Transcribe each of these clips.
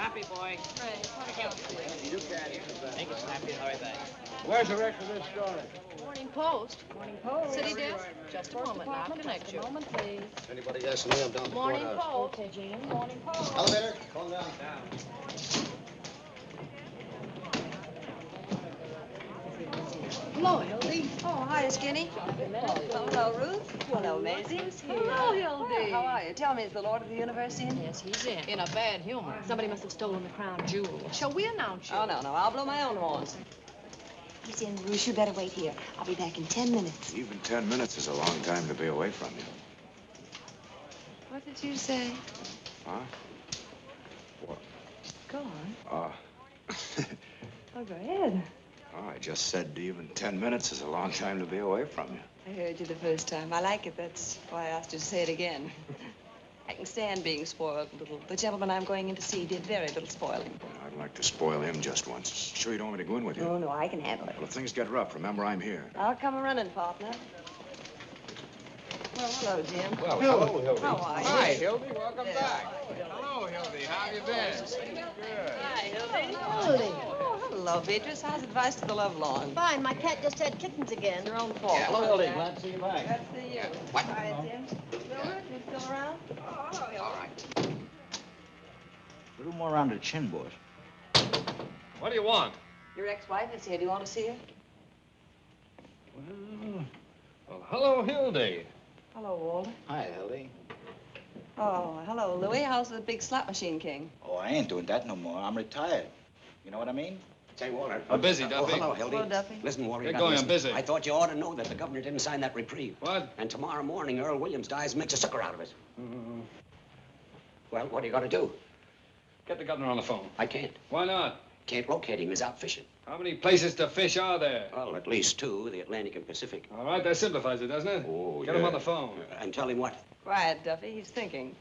Snappy, boy. Right. You got it. Make it snappy and hurry back. Where's the rest of this story? Morning Post. Morning Post. City desk. Just a moment. Now connect you. Moment, please. If anybody asks me, I'm down at the Morning courthouse. Post. Okay, Jean. Morning Post. Elevator, calm down. Hello, Hildy. Oh, hi, Skinny. Hello, Ruth. Hello, Maisie. Hello, Hildy. How are you? Tell me, is the Lord of the Universe in? Yes, he's in a bad humor. Somebody must have stolen the crown jewel. Shall we announce you? Oh, no. I'll blow my own horns. He's in, Ruth. You better wait here. I'll be back in 10 minutes. Even 10 minutes is a long time to be away from you. What did you say? Huh? What? Go on. Oh, go ahead. Oh, I just said even 10 minutes is a long time to be away from you. I heard you the first time. I like it. That's why I asked you to say it again. I can stand being spoiled a little. The gentleman I'm going in to see did very little spoiling. I'd like to spoil him just once. Sure you don't want me to go in with you? Oh, no, I can handle it. Well, if things get rough, remember I'm here. I'll come running, partner. Well, hello, Jim. Well, hello, Hildy. How are you? Hi, Hildy. Welcome back. Hello, Hildy. How have you been? Good. Hi, Hildy. Hildy. Oh, hello, Beatrice. How's advice to the love lawn? Fine. My cat just had kittens again. Your own fault. Hello, Hildy. Glad to see you back. Glad to see you. What? Hi, Jim. Mildred, you still around? Oh, hello, Hildy. All right. A little more around the chin, boys. What do you want? Your ex-wife is here. Do you want to see her? Well, hello, Hildy. Hello, Walter. Hi, Hildy. Oh, hello, Louie. How's the big slot machine king? Oh, I ain't doing that no more. I'm retired. You know what I mean? Say, Walter. I'm busy, Oh, Duffy. hello, Hildy. Hello, Duffy. Listen, Walter. Get you gotta going, I'm listen. busy. I thought you ought to know that the governor didn't sign that reprieve. What? And tomorrow morning, Earl Williams dies and makes a sucker out of it. Well, what do you got to do? Get the governor on the phone. I can't. Why not? Can't locate him. He's out fishing. How many places to fish are there? Well, at least two, the Atlantic and Pacific. All right, that simplifies it, doesn't it? Oh, Get him on the phone. And tell him what? Quiet, Duffy. He's thinking.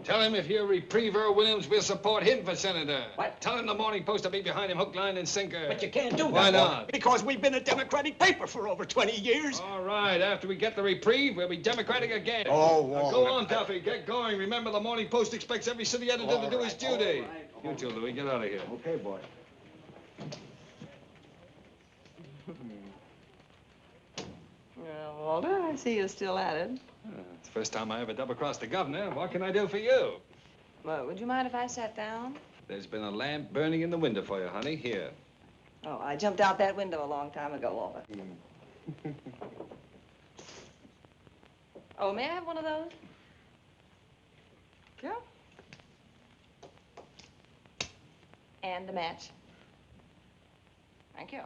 Tell him if he'll reprieve Earl Williams, we'll support him for senator. What? Tell him the Morning Post will be behind him, hook, line, and sinker. But you can't do that. Why Walter, not? Because we've been a Democratic paper for over 20 years. All right, after we get the reprieve, we'll be Democratic again. Oh, Now, Walter. go on, Duffy, get going. Remember, the Morning Post expects every city editor to do his duty. All You too, Louis, get out of here. Okay, boy. Well, Walter, I see you're still at it. It's the first time I ever double-crossed the governor. What can I do for you? Well, would you mind if I sat down? There's been a lamp burning in the window for you, honey. Here. Oh, I jumped out that window a long time ago, Walter. Oh, may I have one of those? Yeah. And a match. Thank you.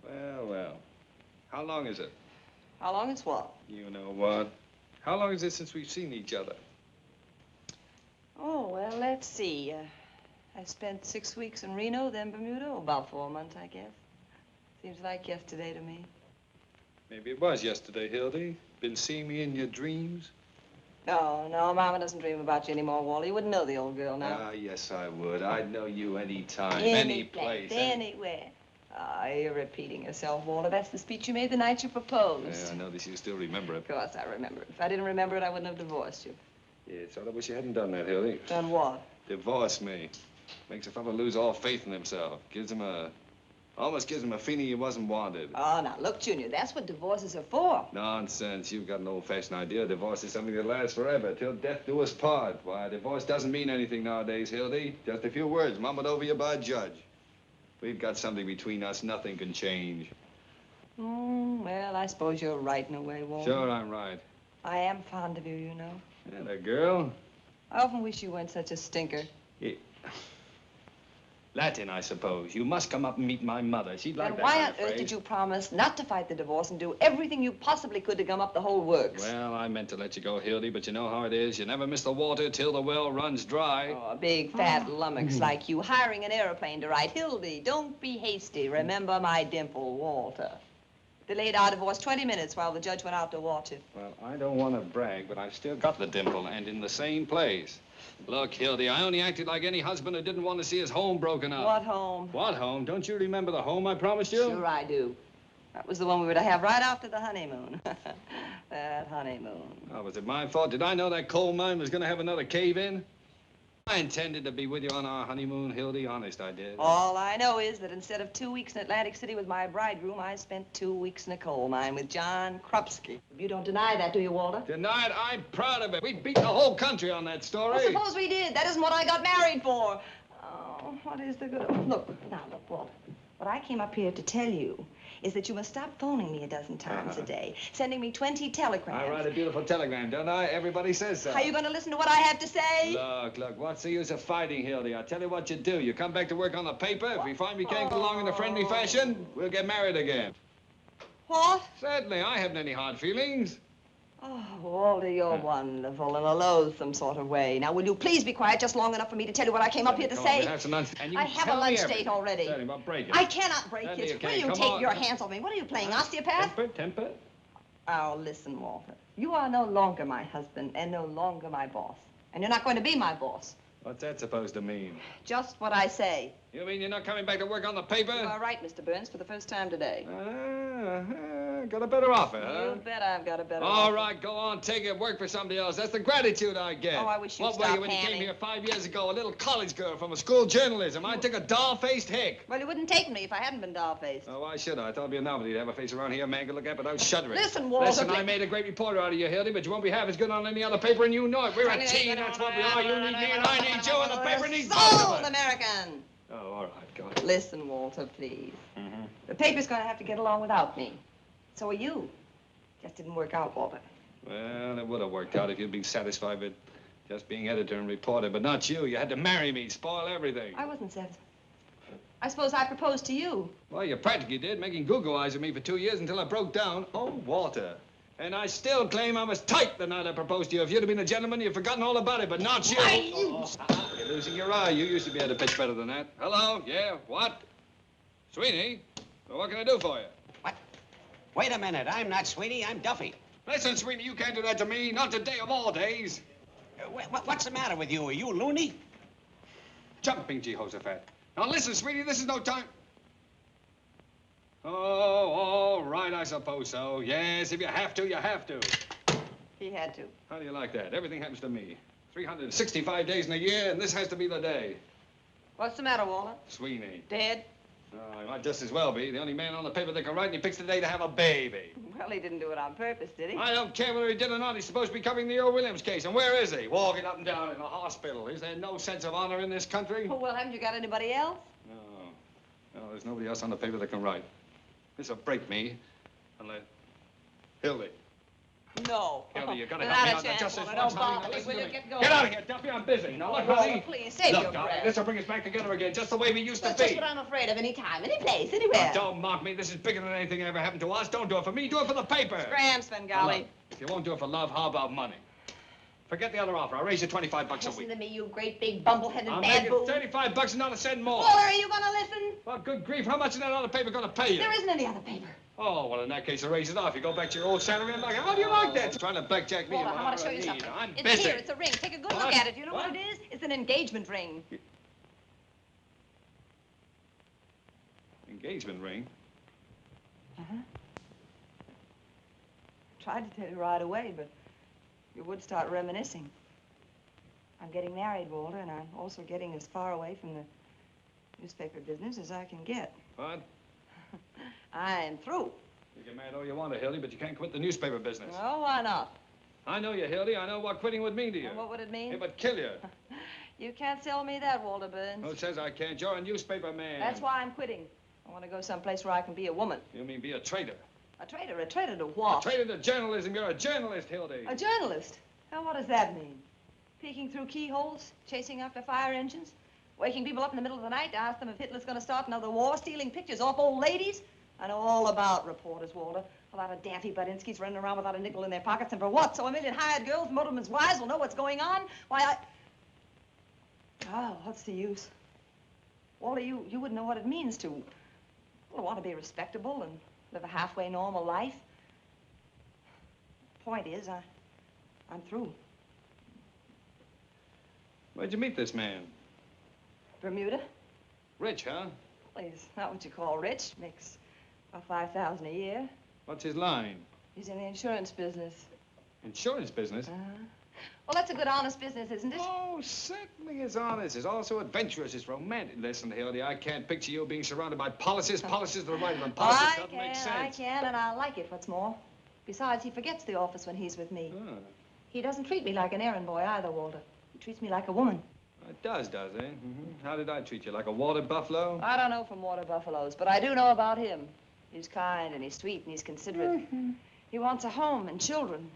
Well, well. How long is it? How long is what? You know what? How long is it since we've seen each other? Oh, well, let's see. I spent 6 weeks in Reno, then Bermuda. Oh, about 4 months, I guess. Seems like yesterday to me. Maybe it was yesterday, Hildy. Been seeing me in your dreams? No, Mama doesn't dream about you anymore, Wally. You wouldn't know the old girl now. Ah, yes, I would. I'd know you any time, any place. Anywhere. Ah, you're repeating yourself, Walter. That's the speech you made the night you proposed. Yeah, I notice you still remember it. Of course I remember it. If I didn't remember it, I wouldn't have divorced you. Yeah, so I wish you hadn't done that, Hildy. Done what? Divorce me. Makes a fellow lose all faith in himself. Almost gives him a feeling he wasn't wanted. Oh, now, look, Junior, that's what divorces are for. Nonsense. You've got an old-fashioned idea. Divorce is something that lasts forever, till death do us part. Why, divorce doesn't mean anything nowadays, Hildy. Just a few words mumbled over you by a judge. We've got something between us nothing can change. Well, I suppose you're right in a way, Walter. Sure, I'm right. I am fond of you, you know. And a girl? I often wish you weren't such a stinker. Yeah. Latin, I suppose. You must come up and meet my mother. She'd like Then that why kind on of earth phrase. did you promise not to fight the divorce and do everything you possibly could to gum up the whole works? Well, I meant to let you go, Hildy, but you know how it is. You never miss the water till the well runs dry. Oh, a big fat lummox like you hiring an airplane to write, Hildy, don't be hasty. Remember my dimple, Walter. Delayed our divorce 20 minutes while the judge went out to watch it. Well, I don't want to brag, but I've still got the dimple, and in the same place. Look, Hildy, I only acted like any husband who didn't want to see his home broken up. What home? What home? Don't you remember the home I promised you? Sure I do. That was the one we were to have right after the honeymoon. That honeymoon. Oh, was it my fault? Did I know that coal mine was going to have another cave-in? I intended to be with you on our honeymoon, Hildy. Honest, I did. All I know is that instead of 2 weeks in Atlantic City with my bridegroom, I spent 2 weeks in a coal mine with John Krupski. You don't deny that, do you, Walter? Denied? I'm proud of it. We beat the whole country on that story. Well, suppose we did. That isn't what I got married for. Oh, what is the good of... Look, Walter. What I came up here to tell you is that you must stop phoning me a dozen times a day, sending me 20 telegrams. I write a beautiful telegram, don't I? Everybody says so. Are you going to listen to what I have to say? Look, what's the use of fighting, Hildy? I tell you what you do. You come back to work on the paper. If we find we can't get along in a friendly fashion, we'll get married again. What? Certainly, I haven't any hard feelings. Oh, Walter, you're wonderful in a loathsome sort of way. Now, will you please be quiet just long enough for me to tell you what I came up here to say? I have a lunch date already. Certainly, but break it. I cannot break it. Will you take your hands off me? What are you playing, osteopath? Temper? Oh, listen, Walter. You are no longer my husband and no longer my boss. And you're not going to be my boss. What's that supposed to mean? Just what I say. You mean you're not coming back to work on the paper? You are right, Mr. Burns, for the first time today. Got a better offer, huh? You bet I've got a better All offer. right, go on, take it, work for somebody else. That's the gratitude I get. Oh, I wish you'd What stop were you when you came here 5 years ago? A little college girl from a school journalism. I took a doll-faced hick. Well, you wouldn't take me if I hadn't been doll-faced. Oh, why should I? I thought it'd be a novelty to have a face around here a man could look at without shuddering. Listen, Walter. Listen, I made a great reporter out of you, Hildy, but you won't be half as good on any other paper, and you know it. We're a team, that's what we are. You need me, and I need you, and the paper needs both of Sold us. American. Oh, all right, go on. Listen, Walter, please. The paper's going to have to get along without me. So are you. Just didn't work out, Walter. Well, it would have worked out if you'd been satisfied with just being editor and reporter, but not you. You had to marry me, spoil everything. I wasn't satisfied. I suppose I proposed to you. Well, you practically did, making Google eyes at me for 2 years until I broke down. Oh, Walter. And I still claim I was tight the night I proposed to you. If you'd have been a gentleman, you'd have forgotten all about it, but not you. You're losing your eye. You used to be able to pitch better than that. Hello? Yeah? What? Sweetie? Well, what can I do for you? What? Wait a minute. I'm not Sweetie. I'm Duffy. Listen, Sweetie, you can't do that to me. Not today of all days. What's the matter with you? Are you loony? Jumping Jehoshaphat. Now, listen, Sweetie, this is no time. Oh, all right, I suppose so. Yes, if you have to, you have to. He had to. How do you like that? Everything happens to me. 365 days in a year, and this has to be the day. What's the matter, Walter? Sweeney. Dead? Oh, he might just as well be. The only man on the paper that can write, and he picks the day to have a baby. Well, he didn't do it on purpose, did he? I don't care whether he did or not. He's supposed to be covering the Earl Williams case. And where is he? Walking up and down in a hospital. Is there no sense of honor in this country? Oh, well, haven't you got anybody else? No. No, there's nobody else on the paper that can write. This'll break me. Unless... Hildy. No. Hildy, you gotta Not help me a out. chance, Just this Walter. once, Don't honey. bother Now me. listen Will to you me. get going? Get out of here, Duffy. I'm busy. Now, look, Walter, honey. please, save Look, your darling, breath. this'll bring us back together again, just the way we used to That's be. just what I'm afraid of. Any time, any place, anywhere. Now, don't mock me. This is bigger than anything that ever happened to us. Don't do it for me. Do it for the paper. Scram, Now, Svengali. look, if you won't do it for love, how about money? Forget the other offer. I'll raise you 25 bucks a Listen week. to me, you great big bumbleheaded I'll bad make bull. it 35 bucks and not a cent more. Walter, are you going to listen? Well, good grief, how much is that other paper going to pay you? There isn't any other paper. Oh, well, in that case, I'll raise it off. You go back to your old salary and like, how do you like that? Trying to blackjack me. Walter, in my I want to hour show of you need. something. I'm It's busy. here. It's a ring. Take a good What? look at it. You know what What? it is? It's an engagement ring. Engagement ring? Tried to tell you right away, but you would start reminiscing. I'm getting married, Walter, and I'm also getting as far away from the newspaper business as I can get. What? I'm through. You can marry all you want to, Hildy, but you can't quit the newspaper business. Oh, why not? I know you, Hildy. I know what quitting would mean to you. And what would it mean? It would kill you. You can't tell me that, Walter Burns. Who says I can't? You're a newspaper man. That's why I'm quitting. I want to go someplace where I can be a woman. You mean be a traitor? A traitor? A traitor to what? A traitor to journalism. You're a journalist, Hildy. A journalist? Now, what does that mean? Peeking through keyholes, chasing after fire engines, waking people up in the middle of the night to ask them if Hitler's going to start another war, stealing pictures off old ladies? I know all about reporters, Walter. A lot of daffy Budinskis running around without a nickel in their pockets, and for what? So a million hired girls, motormen's wives will know what's going on? Why, Oh, what's the use? Walter, you wouldn't know what it means to, well, want to be respectable and live a halfway normal life. Point is, I'm through. Where'd you meet this man? Bermuda? Rich, huh? Well, he's not what you call rich. Makes About 5,000 a year. What's his line? He's in the insurance business. Insurance business? Well, that's a good, honest business, isn't it? Oh, certainly it's honest. It's also adventurous. It's romantic. Listen, Hildy, I can't picture you being surrounded by policies. Policies are the right one. Policies doesn't make sense. I can, and I like it, what's more. Besides, he forgets the office when he's with me. Oh. He doesn't treat me like an errand boy either, Walter. He treats me like a woman. It does it? Mm-hmm. How did I treat you? Like a water buffalo? I don't know from water buffaloes, but I do know about him. He's kind, and he's sweet, and he's considerate. He wants a home and children.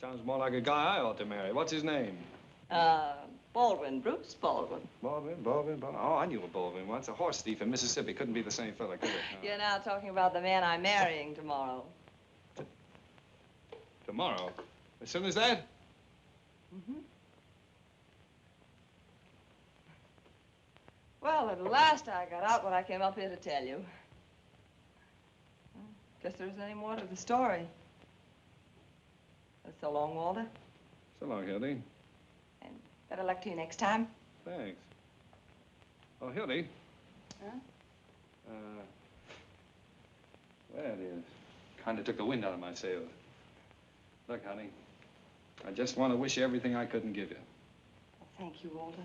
Sounds more like a guy I ought to marry. What's his name? Baldwin, Bruce Baldwin. Baldwin. Oh, I knew a Baldwin once. A horse thief in Mississippi. Couldn't be the same fella, could it? No. You're now talking about the man I'm marrying tomorrow. Tomorrow? As soon as that? Mm-hmm. Well, at last I got out what I came up here to tell you. Guess there isn't any more to the story. So long, Walter. So long, Hildy. And better luck to you next time. Thanks. Oh, Hildy. Huh? Well, it kind of took the wind out of my sails. Look, honey, I just want to wish you everything I couldn't give you. Well, thank you, Walter.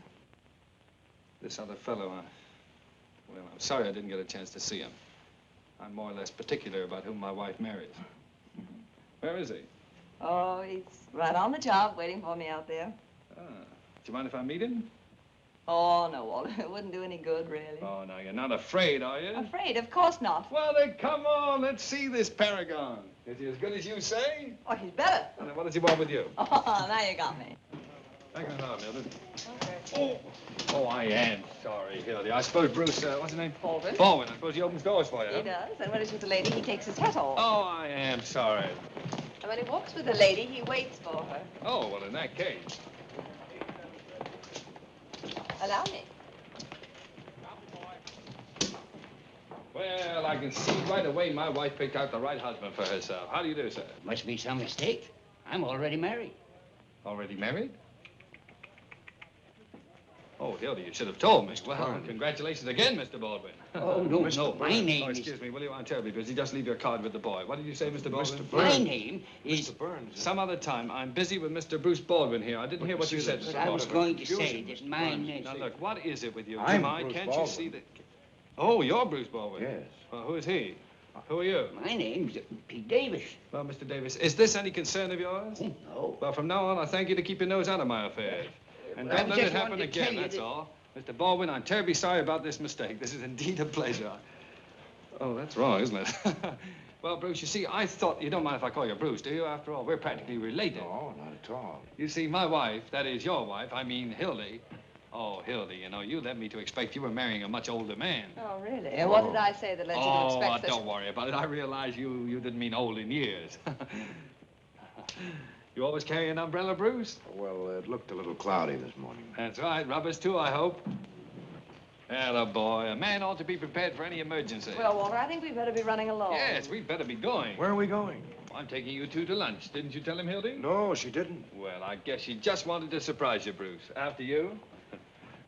This other fellow, well, I'm sorry I didn't get a chance to see him. I'm more or less particular about whom my wife marries. Where is he? Oh, he's right on the job, waiting for me out there. Do you mind if I meet him? Oh, no, Walter. It wouldn't do any good, really. Oh, no, you're not afraid, are you? Afraid? Of course not. Well, then, come on. Let's see this paragon. Is he as good as you say? Oh, he's better. Well, then what does he want with you? Oh, now you got me. Hang on now, Mildred. Okay. Oh, I am sorry, Hildy. I suppose Bruce, what's his name? Baldwin. Baldwin. I suppose he opens doors for you, He huh? does. And when he's with the lady, he takes his hat off. Oh, I am sorry. And when he walks with the lady, he waits for her. Oh, well, in that case. Allow me. Well, I can see right away my wife picked out the right husband for herself. How do you do, sir? Must be some mistake. I'm already married. Already married? Oh, Hildy, you should have told me. Well, congratulations again, Mr. Baldwin. Oh, no, no. My name Oh, is... excuse me, will you? I'm terribly busy. Just leave your card with the boy. What did you say, Mr. Baldwin? My name is... Mr. Burns. Some other time. I'm busy with Mr. Bruce Baldwin here. I didn't hear what you said, Mr. But Baldwin. I was going to say that mine is... Now, look, what is it with you? I'm Jemai? Bruce Can't Baldwin. you see that... Oh, you're Bruce Baldwin? Yes. Well, who is he? Who are you? My name's Pete Davis. Well, Mr. Davis, is this any concern of yours? Oh, no. Well, from now on, I thank you to keep your nose out of my affairs. And Well, I don't let just it happen wanted to tell again, you that's that- all. Mr. Baldwin, I'm terribly sorry about this mistake. This is indeed a pleasure. Oh, that's wrong, isn't it? Well, Bruce, you see, I thought... You don't mind if I call you Bruce, do you? After all, we're practically related. No, not at all. You see, my wife, that is your wife, I mean Hildy. Oh, Hildy, you know, you led me to expect you were marrying a much older man. Oh, really? And what did I say that led you to expect such... don't worry about it. I realize you didn't mean old in years. You always carry an umbrella, Bruce? Well, it looked a little cloudy this morning. That's right. Rubbers, too, I hope. Atta boy. A man ought to be prepared for any emergency. Well, Walter, I think we'd better be running along. Yes, we'd better be going. Where are we going? I'm taking you two to lunch. Didn't you tell him, Hildy? No, she didn't. Well, I guess she just wanted to surprise you, Bruce. After you.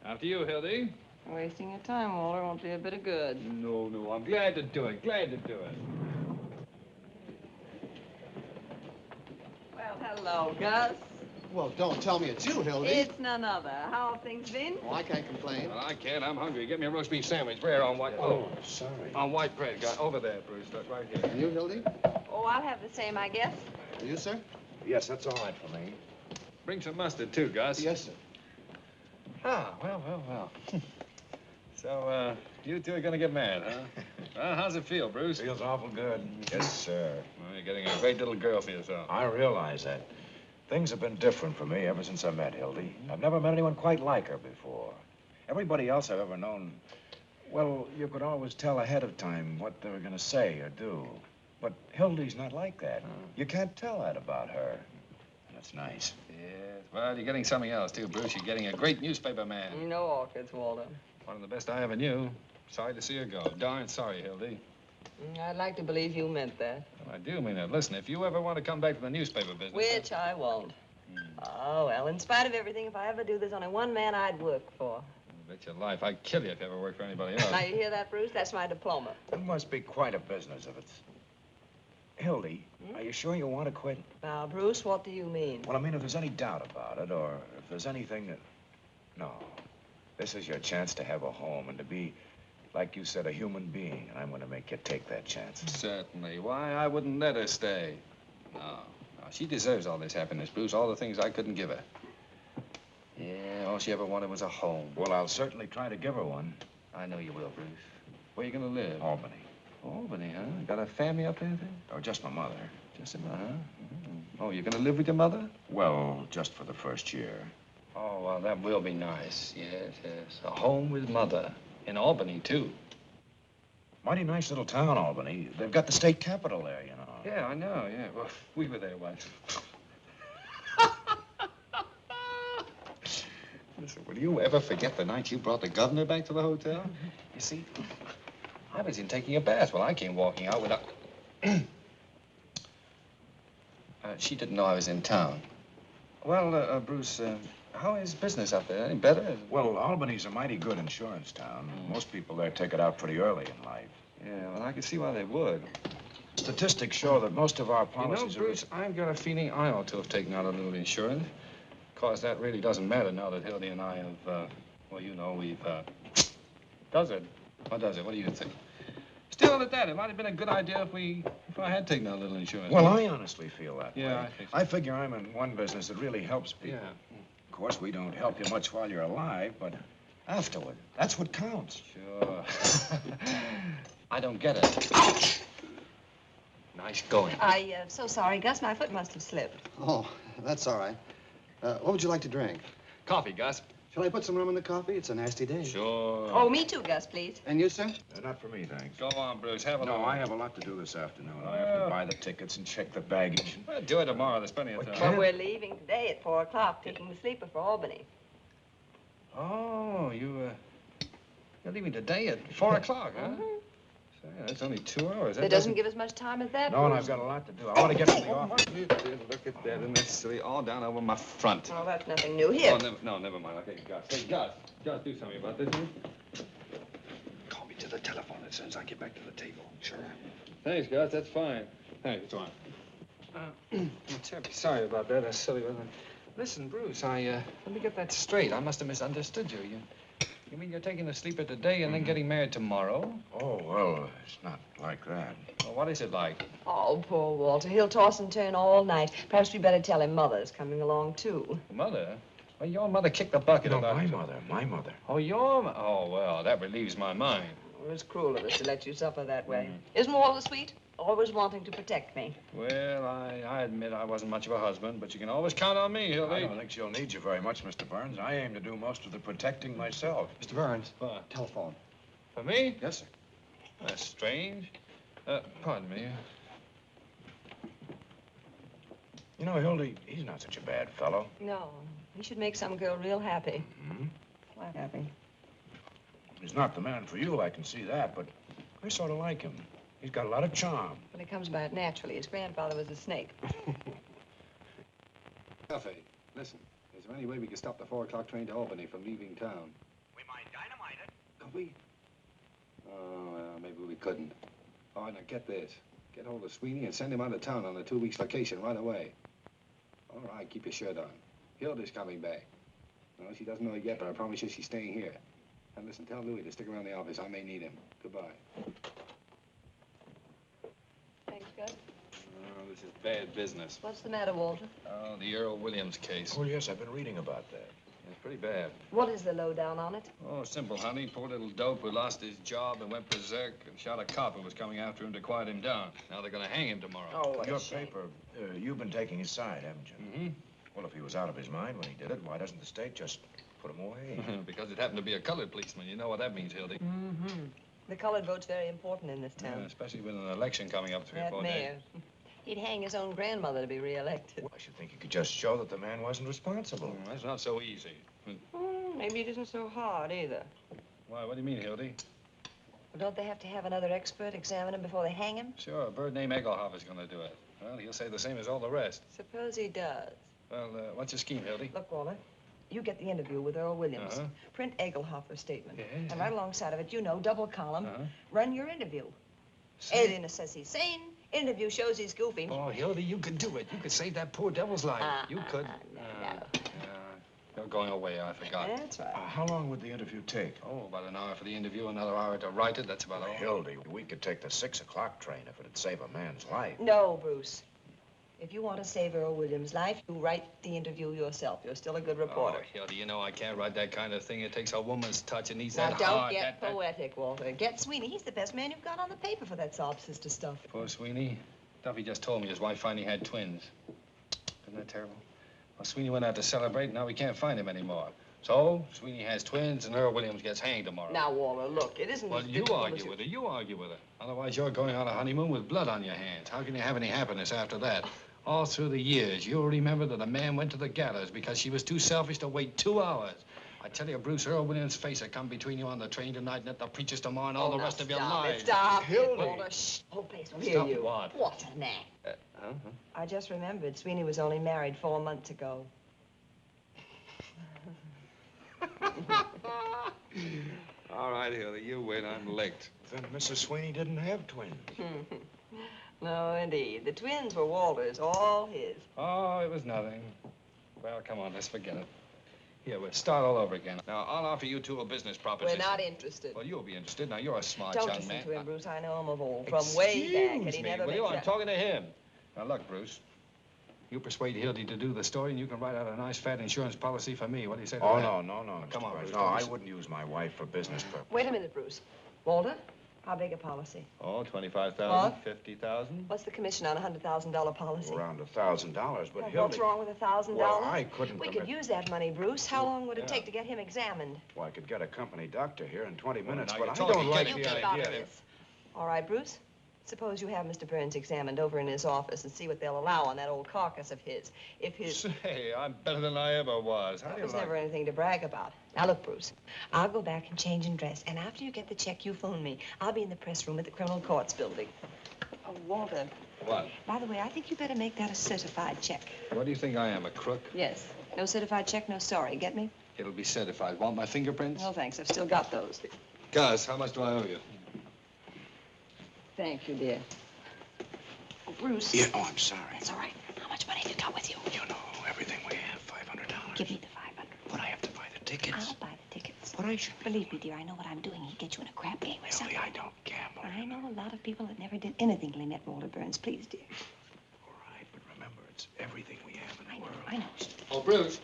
After you, Hildy. Wasting your time, Walter, won't do you a bit of good. No, I'm glad to do it. Glad to do it. Well, hello, Gus. Well, don't tell me it's you, Hildy. It's none other. How have things been? Well, I can't complain. Well, I can't. I'm hungry. Get me a roast beef sandwich. Rare on white... Oh, sorry. On white bread. Got over there, Bruce. Look, right here. And you, Hildy? Oh, I'll have the same, I guess. And you, sir? Yes, that's all right for me. Bring some mustard, too, Gus. Yes, sir. Ah, well. So, you two are gonna get married, huh? Well, how's it feel, Bruce? Feels awful good. Yes, sir. Well, you're getting a great little girl for yourself. I realize that. Things have been different for me ever since I met Hildy. I've never met anyone quite like her before. Everybody else I've ever known, well, you could always tell ahead of time what they were gonna say or do. But Hildy's not like that. You can't tell that about her. And it's nice. Yes. Well, you're getting something else, too, Bruce. You're getting a great newspaper man. No orchids, Walter. One of the best I ever knew. Sorry to see her go. Darn sorry, Hildy. I'd like to believe you meant that. Well, I do mean it. Listen, if you ever want to come back to the newspaper business... Which I won't. Oh, well, in spite of everything, if I ever do, there's only one man I'd work for. Bet your life I'd kill you if you ever worked for anybody else. Now, you hear that, Bruce? That's my diploma. It must be quite a business if it's... Hildy, are you sure you want to quit? Now, Bruce, what do you mean? Well, I mean, if there's any doubt about it, or if there's anything that... No. This is your chance to have a home and to be, like you said, a human being. And I'm going to make you take that chance. Certainly. Why, I wouldn't let her stay. No. No, she deserves all this happiness, Bruce, all the things I couldn't give her. Yeah, all she ever wanted was a home. Well, I'll certainly try to give her one. I know you will, Bruce. Where you going to live? Albany. Albany, huh? Got a family up there, then? Or just my mother. Just a mother, huh? Mm-hmm. Oh, you're going to live with your mother? Well, just for the first year. Oh, well, that will be nice. Yes, yes. A home with mother. In Albany, too. Mighty nice little town, Albany. They've got the state capitol there, you know. Yeah, I know, yeah. Well, we were there once. Listen, will you ever forget the night you brought the governor back to the hotel? You see, I was in taking a bath while I came walking out without... she didn't know I was in town. Well, Bruce, how is business up there? Any better? Well, Albany's a mighty good insurance town. Most people there take it out pretty early in life. Yeah, well, I can see why they would. Statistics show that most of our policies You know, Bruce, I've got a feeling I ought to have taken out a little insurance. Of course, that really doesn't matter now that Hildy and I have, well, you know, we've, Does it? What does it? What do you think? Still, at that, it might have been a good idea if I had taken out a little insurance. Well, I honestly feel that way. Yeah, I think so. I figure I'm in one business that really helps people. Yeah. Of course, we don't help you much while you're alive, but afterward, that's what counts. Sure. I don't get it. Ouch! Nice going. So sorry, Gus. My foot must have slipped. Oh, that's all right. What would you like to drink? Coffee, Gus. Shall I put some rum in the coffee? It's a nasty day. Sure. Oh, me too, Gus, please. And you, sir? Not for me, thanks. Go on, Bruce. Have a No, little. I have a lot to do this afternoon. I have to buy the tickets and check the baggage. Well, do it tomorrow. There's plenty of time. Well, we're leaving today at 4 o'clock, taking the sleeper for Albany. Oh, you're leaving today at 4 o'clock, huh? Say, that's only 2 hours. That doesn't give us much time as that. No, and I've got a lot to do. I want to get to the office. You did. Look at that. Isn't that silly? All down over my front. Oh, that's nothing new. Here. Oh, never mind. Okay, Gus. Hey, Gus, do something about this, will you? Call me to the telephone as soon as I get back to the table. Sure. Thanks, Gus. That's fine. Thanks, it's fine. I'm terribly sorry about that. That's silly, wasn't it? Listen, Bruce, let me get that straight. I must have misunderstood you. You mean you're taking the sleeper today and then getting married tomorrow? Oh, well, it's not like that. Well, what is it like? Oh, poor Walter. He'll toss and turn all night. Perhaps we better tell him Mother's coming along, too. Mother? Well, your mother kicked the bucket No, about... my mother. Oh, Oh, well, that relieves my mind. It was cruel of us to let you suffer that way. Isn't Walter sweet? Always wanting to protect me. Well, I admit I wasn't much of a husband, but you can always count on me, Hildy. I don't think she'll need you very much, Mr. Burns. I aim to do most of the protecting myself. Mr. Burns. What? Telephone. For me? Yes, sir. That's strange. Pardon me. You know, Hildy, he's not such a bad fellow. No. He should make some girl real happy. Mm-hmm. Quite happy. He's not the man for you, I can see that, but I sort of like him. He's got a lot of charm. Well, he comes by it naturally. His grandfather was a snake. Duffy, listen. Is there any way we can stop the 4 o'clock train to Albany from leaving town? We might dynamite it. Could we? Oh, well, maybe we couldn't. All right, now get this. Get hold of Sweeney and send him out of town on a 2-week vacation right away. All right, keep your shirt on. Hilda's coming back. No, she doesn't know it yet, but I promise you she's staying here. And listen, tell Louis to stick around the office. I may need him. Goodbye. Thanks, Gus. Oh, this is bad business. What's the matter, Walter? Oh, the Earl Williams case. Oh, yes, I've been reading about that. It's pretty bad. What is the lowdown on it? Oh, simple, honey. Poor little dope who lost his job and went berserk and shot a cop who was coming after him to quiet him down. Now they're going to hang him tomorrow. Oh, what a Your shame. paper, you've been taking his side, haven't you? Mm-hmm. Well, if he was out of his mind when he did it, why doesn't the state just put him away? Because it happened to be a colored policeman. You know what that means, Hildy. Mm-hmm. The colored vote's very important in this Yeah, town. especially with an election coming up 3 or That 4 mayor. days. He'd hang his own grandmother to be reelected. Well, I should think you could just show that the man wasn't responsible. That's not so easy. Maybe it isn't so hard, either. Why, what do you mean, Hildy? Well, don't they have to have another expert examine him before they hang him? Sure, a bird named Egelhoff is going to do it. Well, he'll say the same as all the rest. Suppose he does. Well, what's your scheme, Hildy? Look, Walter, you get the interview with Earl Williams. Print Egelhofer's statement. And right alongside of it, you know, double column, run your interview. Alienist says he's sane. Interview shows he's goofy. Oh, Hildy, you could do it. You could save that poor devil's life. You could. No. You're going away, I forgot. That's right. How long would the interview take? Oh, about an hour for the interview, another hour to write it. That's about all. Hildy, we could take the 6 o'clock train if it'd save a man's life. No, Bruce. If you want to save Earl Williams' life, you write the interview yourself. You're still a good reporter. Oh, Hildy, you know I can't write that kind of thing. It takes a woman's touch. It needs Now, that don't heart. get poetic, Walter. Get Sweeney. He's the best man you've got on the paper for that sob sister stuff. Poor Sweeney. Duffy just told me his wife finally had twins. Isn't that terrible? Well, Sweeney went out to celebrate. Now we can't find him anymore. So, Sweeney has twins, and Earl Williams gets hanged tomorrow. Now, Walter, look, it isn't Well, as you difficult as argue with her. You argue with her. Otherwise, you're going on a honeymoon with blood on your hands. How can you have any happiness after that? All through the years, you'll remember that a man went to the gallows because she was too selfish to wait 2 hours. I tell you, Bruce, Earl Williams' face will come between you on the train tonight and at the preacher's tomorrow and all the rest of your lives. Stop. Hildy. Walter, shh. Whole place will hear Stop you. what? What an act. I just remembered Sweeney was only married 4 months ago. All right, Hildy, you wait. I'm licked. Then Mrs. Sweeney didn't have twins. No, indeed. The twins were Walter's, all his. Oh, it was nothing. Well, come on, let's forget it. Here, we'll start all over again. Now, I'll offer you two a business proposition. We're not interested. Well, you'll be interested. Now, you're a smart Don't young listen man. to him, Bruce. I know him of old. From way back, and he Excuse me, never will you? makes I'm that. talking to him. Now, look, Bruce. You persuade Hildy to do the story, and you can write out a nice, fat insurance policy for me. What do you say to Oh, that? no, Mr. come on, Bruce. No, I wouldn't use my wife for business purposes. Wait a minute, Bruce. Walter, how big a policy? Oh, 25,000, What? 50,000. What's the commission on a $100,000 policy? Around $1,000, but Well, Hildy... what's wrong with $1,000? Well, I couldn't We permit- could use that money, Bruce. How long would it take to get him examined? Well, I could get a company doctor here in 20 Well, minutes, now but you're I talking. don't like Get You the keep out of idea. this. All right, Bruce. Suppose you have Mr. Burns examined over in his office and see what they'll allow on that old carcass of his. If his... Say, I'm better than I ever was. How do That you was like never anything to brag about. Now, look, Bruce, I'll go back and change and dress, and after you get the check, you phone me. I'll be in the press room at the criminal courts building. Oh, Walter, What? by the way, I think you better make that a certified check. What do you think I am, a crook? Yes. No certified check, no sorry. Get me? It'll be certified. Want my fingerprints? No, thanks. I've still got those. Gus, how much do I owe you? Thank you, dear. Oh, Bruce. Yeah, oh, I'm sorry. It's all right. How much money have you got with you? You know, everything we have, $500. Give me the 500. But I have to buy the tickets. I'll buy the tickets. But I should... Believe me, dear, I know what I'm doing. He'd get you in a crap game or Hildy, something. I don't gamble. I know a lot of people that never did anything till they met Walter Burns. Please, dear. All right, but remember, it's everything we have in the world. I know. Oh, Bruce.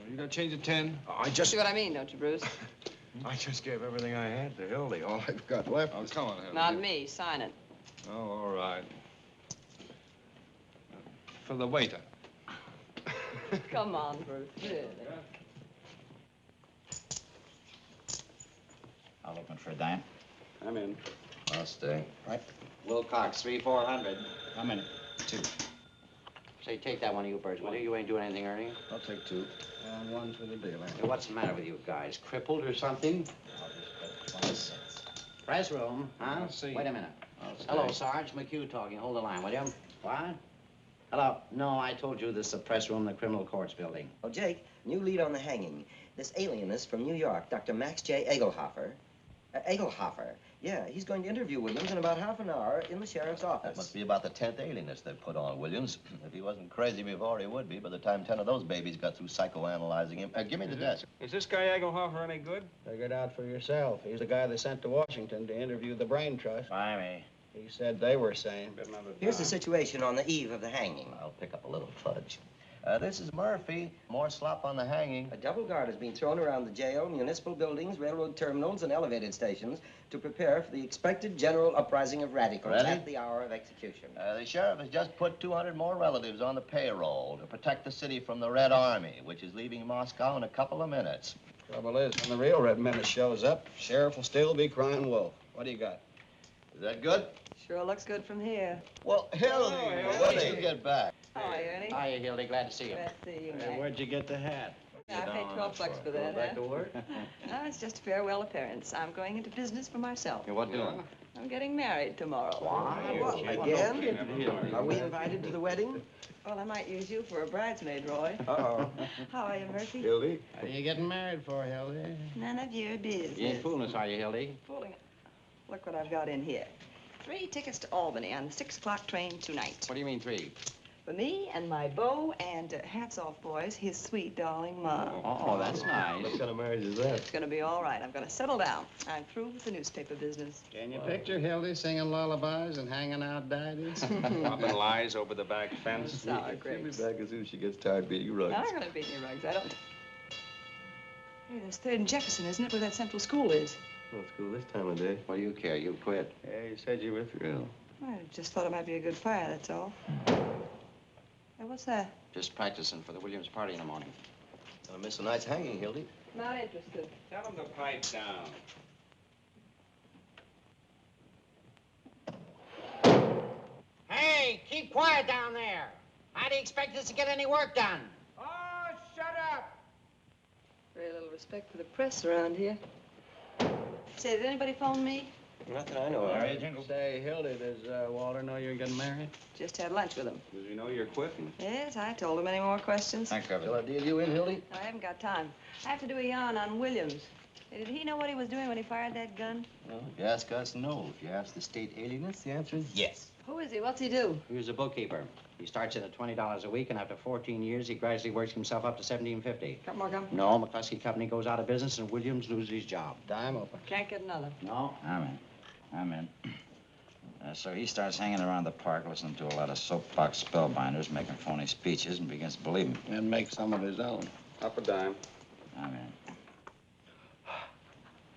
You got change of 10? I just... See what I mean, don't you, Bruce? I just gave everything I had to Hildy. All I've got left Oh, is... come on, Hildy. Not me. Sign it. Oh, all right. For the waiter. Come on, Bruce. Really. I'm looking for Dan. I'm in. I'll stay. Right. Wilcox, 3-400. I'm in. 2. Say, take that one of you birds, will you? You ain't doing anything, Ernie. I'll take 2. And 1 for the dealer. Hey, what's the matter with you guys? Crippled or something? I'll just pay 20 cents. Press room, huh? I'll see. Wait a minute. I'll stay. Hello, Sarge. McHugh talking. Hold the line, will you? What? Hello. No, I told you this is the press room in the criminal courts building. Oh, Jake, new lead on the hanging. This alienist from New York, Dr. Max J. Egelhofer. Egelhofer. Yeah, he's going to interview Williams in about half an hour in the sheriff's office. That must be about the 10th alienist they've put on Williams. If he wasn't crazy before, he would be by the time 10 of those babies got through psychoanalyzing him. Give me the desk. Is this guy Egelhofer any good? Figure it out for yourself. He's the guy they sent to Washington to interview the Brain Trust. Buy me. He said they were sane. Here's the situation on the eve of the hanging. I'll pick up a little fudge. This is Murphy. More slop on the hanging. A double guard has been thrown around the jail, municipal buildings, railroad terminals, and elevated stations to prepare for the expected general uprising of radicals Ready? at the hour of execution. The sheriff has just put 200 more relatives on the payroll to protect the city from the Red Army, which is leaving Moscow in a couple of minutes. Trouble is, when the real Red Menace shows up, sheriff will still be crying wolf. What do you got? Is that good? Sure looks good from here. Well, Hildy, when did you get back? Hi, Ernie. Hiya, Hildy. Glad to see you. Glad to see you, Hey, Mac. where'd you get the hat? I paid 12 bucks for that, Back to huh? work? No, it's just a farewell appearance. I'm going into business for myself. What doing? I'm getting married tomorrow. What, again? Are we invited to the wedding? Well, I might use you for a bridesmaid, Roy. Uh-oh. How are you, Murphy? Hildy? What are you getting married for, Hildy? None of your business. You ain't fooling us, are you, Hildy? Fooling. Look what I've got in here. 3 tickets to Albany on the 6 o'clock train tonight. What do you mean 3? For me and my beau and, hats off, boys, his sweet, darling mom. Oh, that's nice. What kind of marriage is that? It's gonna be all right. I'm gonna settle down. I'm through with the newspaper business. Can you picture Hildy singing lullabies and hanging out daddies? Popping lies over the back fence. Sour She'll be grapes. back as soon as she gets tired beating rugs. I'm not gonna beat any rugs. I don't. Hey, that's 3rd and Jefferson, isn't it, where that central school is? Well, it's cool this time of day. What do you care? You quit. Yeah, you said you were through. I just thought it might be a good fire, that's all. Hey, what's that? Just practicing for the Williams party in the morning. Gonna miss a night's hanging, Hildy. Not interested. Tell him to pipe down. Hey, keep quiet down there. How do you expect us to get any work done? Oh, shut up! Very little respect for the press around here. Say, did anybody phone me? Not that I know of. Say, Hildy, does Walter know you're getting married? Just had lunch with him. Does he know you're quitting? Yes, I told him. Any more questions? Thank you. Shall I deal you in, Hildy? I haven't got time. I have to do a yarn on Williams. Did he know what he was doing when he fired that gun? Well, if you ask us, no. If you ask the state alienist, the answer is yes. Who is he? What's he do? He was a bookkeeper. He starts in at $20 a week, and after 14 years, he gradually works himself up to $17.50. Got more gum? No, McCluskey Company goes out of business, and Williams loses his job. Dime open. Can't get another. No. I'm in. So he starts hanging around the park, listening to a lot of soapbox spellbinders, making phony speeches, and begins to believe them. And make some of his own. Up a dime. I'm in.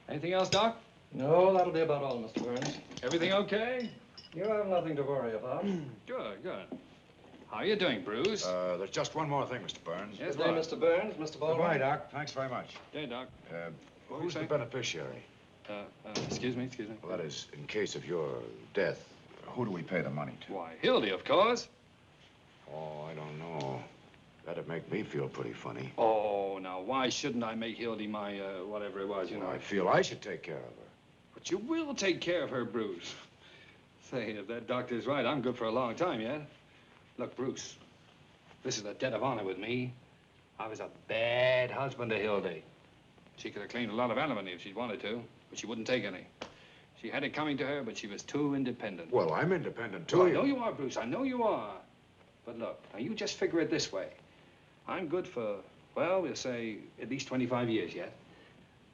Anything else, Doc? No, that'll be about all, Mr. Burns. Everything okay? You have nothing to worry about. Good, good. How are you doing, Bruce? There's just one more thing, Mr. Burns. Yes, Good day, what? Mr. Burns, Mr. Baldwin. Goodbye, Doc. Thanks very much. Hey, Doc. What Who's were the you saying? beneficiary? Excuse me. Well, that is, in case of your death, who do we pay the money to? Why, Hildy, of course. Oh, I don't know. That'd make me feel pretty funny. Oh, now, why shouldn't I make Hildy my, whatever it was, you know? I feel I should take care of her. But you will take care of her, Bruce. Say, if that doctor's right, I'm good for a long time yet. Look, Bruce, this is a debt of honor with me. I was a bad husband to Hildy. She could have claimed a lot of alimony if she'd wanted to, but she wouldn't take any. She had it coming to her, but she was too independent. Well, I'm independent, too. Well, I know you are, Bruce. I know you are. But look, now you just figure it this way. I'm good for, well, we'll say at least 25 years yet.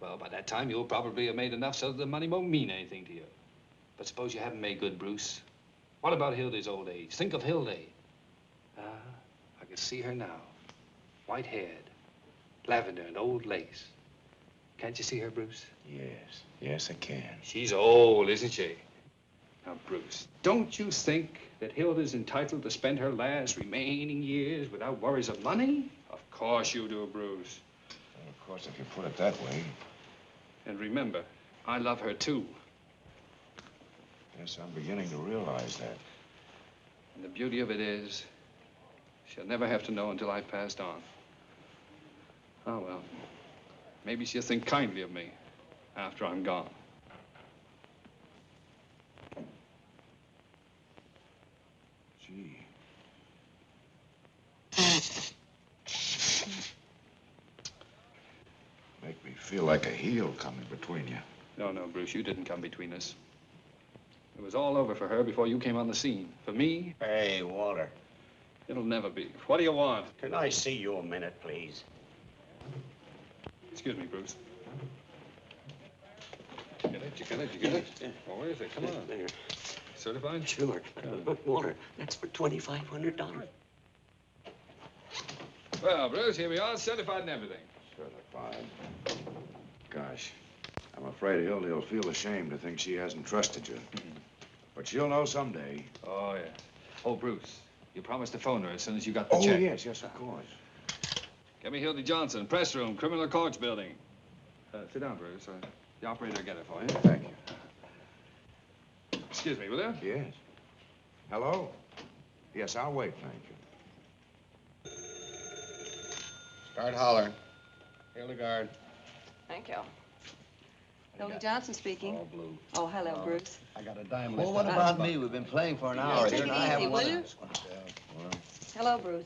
Well, by that time, you'll probably have made enough so that the money won't mean anything to you. But suppose you haven't made good, Bruce. What about Hildy's old age? Think of Hildy. I can see her now. White-haired, lavender and old lace. Can't you see her, Bruce? Yes, I can. She's old, isn't she? Now, Bruce, don't you think that Hilda's entitled to spend her last remaining years without worries of money? Of course you do, Bruce. Well, of course, if you put it that way. And remember, I love her, too. Yes, I'm beginning to realize that. And the beauty of it is, she'll never have to know until I've passed on. Oh, well, maybe she'll think kindly of me after I'm gone. Gee. Make me feel like a heel coming between you. No, Bruce, you didn't come between us. It was all over for her before you came on the scene. For me, Hey, Walter. it'll never be. What do you want? Can I see you a minute, please? Excuse me, Bruce. You get it? Well, where is it? Come on. There. Certified? Sure. But, Walter, that's for $2,500. Well, Bruce, here we are, certified and everything. Certified. Gosh, I'm afraid Hildy will feel ashamed to think she hasn't trusted you. But she'll know someday. Oh, yeah. Oh, Bruce, you promised to phone her as soon as you got the Oh, check. yes, of course. Get me Hildy Johnson, press room, criminal courts building. Sit down, Bruce. The operator will get it for you. Thank you. Excuse me, will you? Yes. Hello? Yes, I'll wait, thank you. Start hollering. Hildegard. Thank you. Hildy Johnson speaking. All blue. Oh, hello, Bruce. I got a dime. Well, what about me? We've been playing for an hour take here, it and I haven't easy, won will you? Well, Hello, Bruce.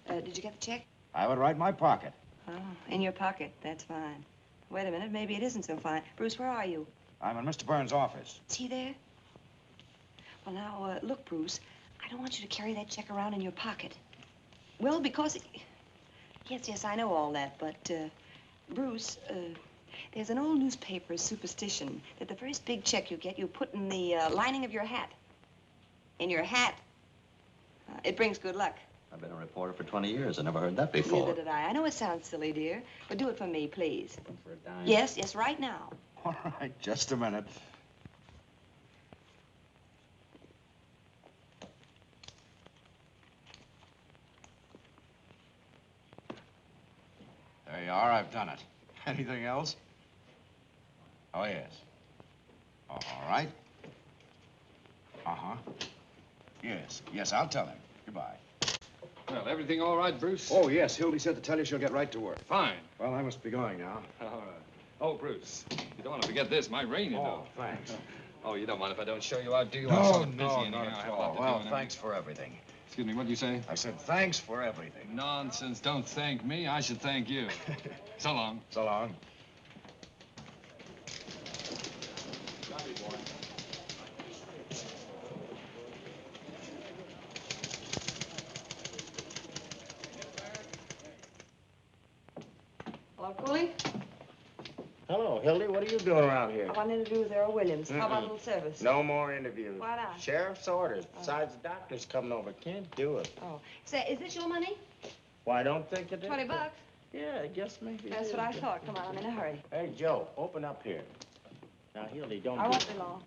Did you get the check? I have it right in my pocket. Oh, in your pocket. That's fine. Wait a minute. Maybe it isn't so fine. Bruce, where are you? I'm in Mr. Burns' office. Is he there? Well, now, look, Bruce. I don't want you to carry that check around in your pocket. Well, because... Yes, I know all that, but, Bruce, there's an old newspaper superstition that the first big check you get, you put in the lining of your hat. In your hat. It brings good luck. I've been a reporter for 20 years. I never heard that before. Neither did I. I know it sounds silly, dear, but do it for me, please. For a dime? Yes, right now. All right, just a minute. There you are. I've done it. Anything else? Oh, yes. All right. Uh-huh. Yes, I'll tell him. Goodbye. Well, everything all right, Bruce? Oh, yes. Hildy said to tell you she'll get right to work. Fine. Well, I must be going now. All right. Oh, Bruce, you don't want to forget this. My rain, you know. Thanks. Oh, you don't mind if I don't show you our deal? No, I'm so busy not anyhow. I at have a lot all. to do Well, and thanks for everything. Excuse me, what did you say? I said thanks for everything. Nonsense. Don't thank me. I should thank you. So long. So long. Hello, Cooley? Hello, Hildy. What are you doing around here? I want to interview with Earl Williams. How about a little service? No more interviews. Why not? Sheriff's orders. Besides, the doctor's coming over. Can't do it. Oh. Say, is this your money? Well, I don't think it is. $20. Yeah, I guess maybe it That's is. what I thought. Come on, I'm in a hurry. Hey, Joe, open up here. Now, Hildy, don't I do won't be long.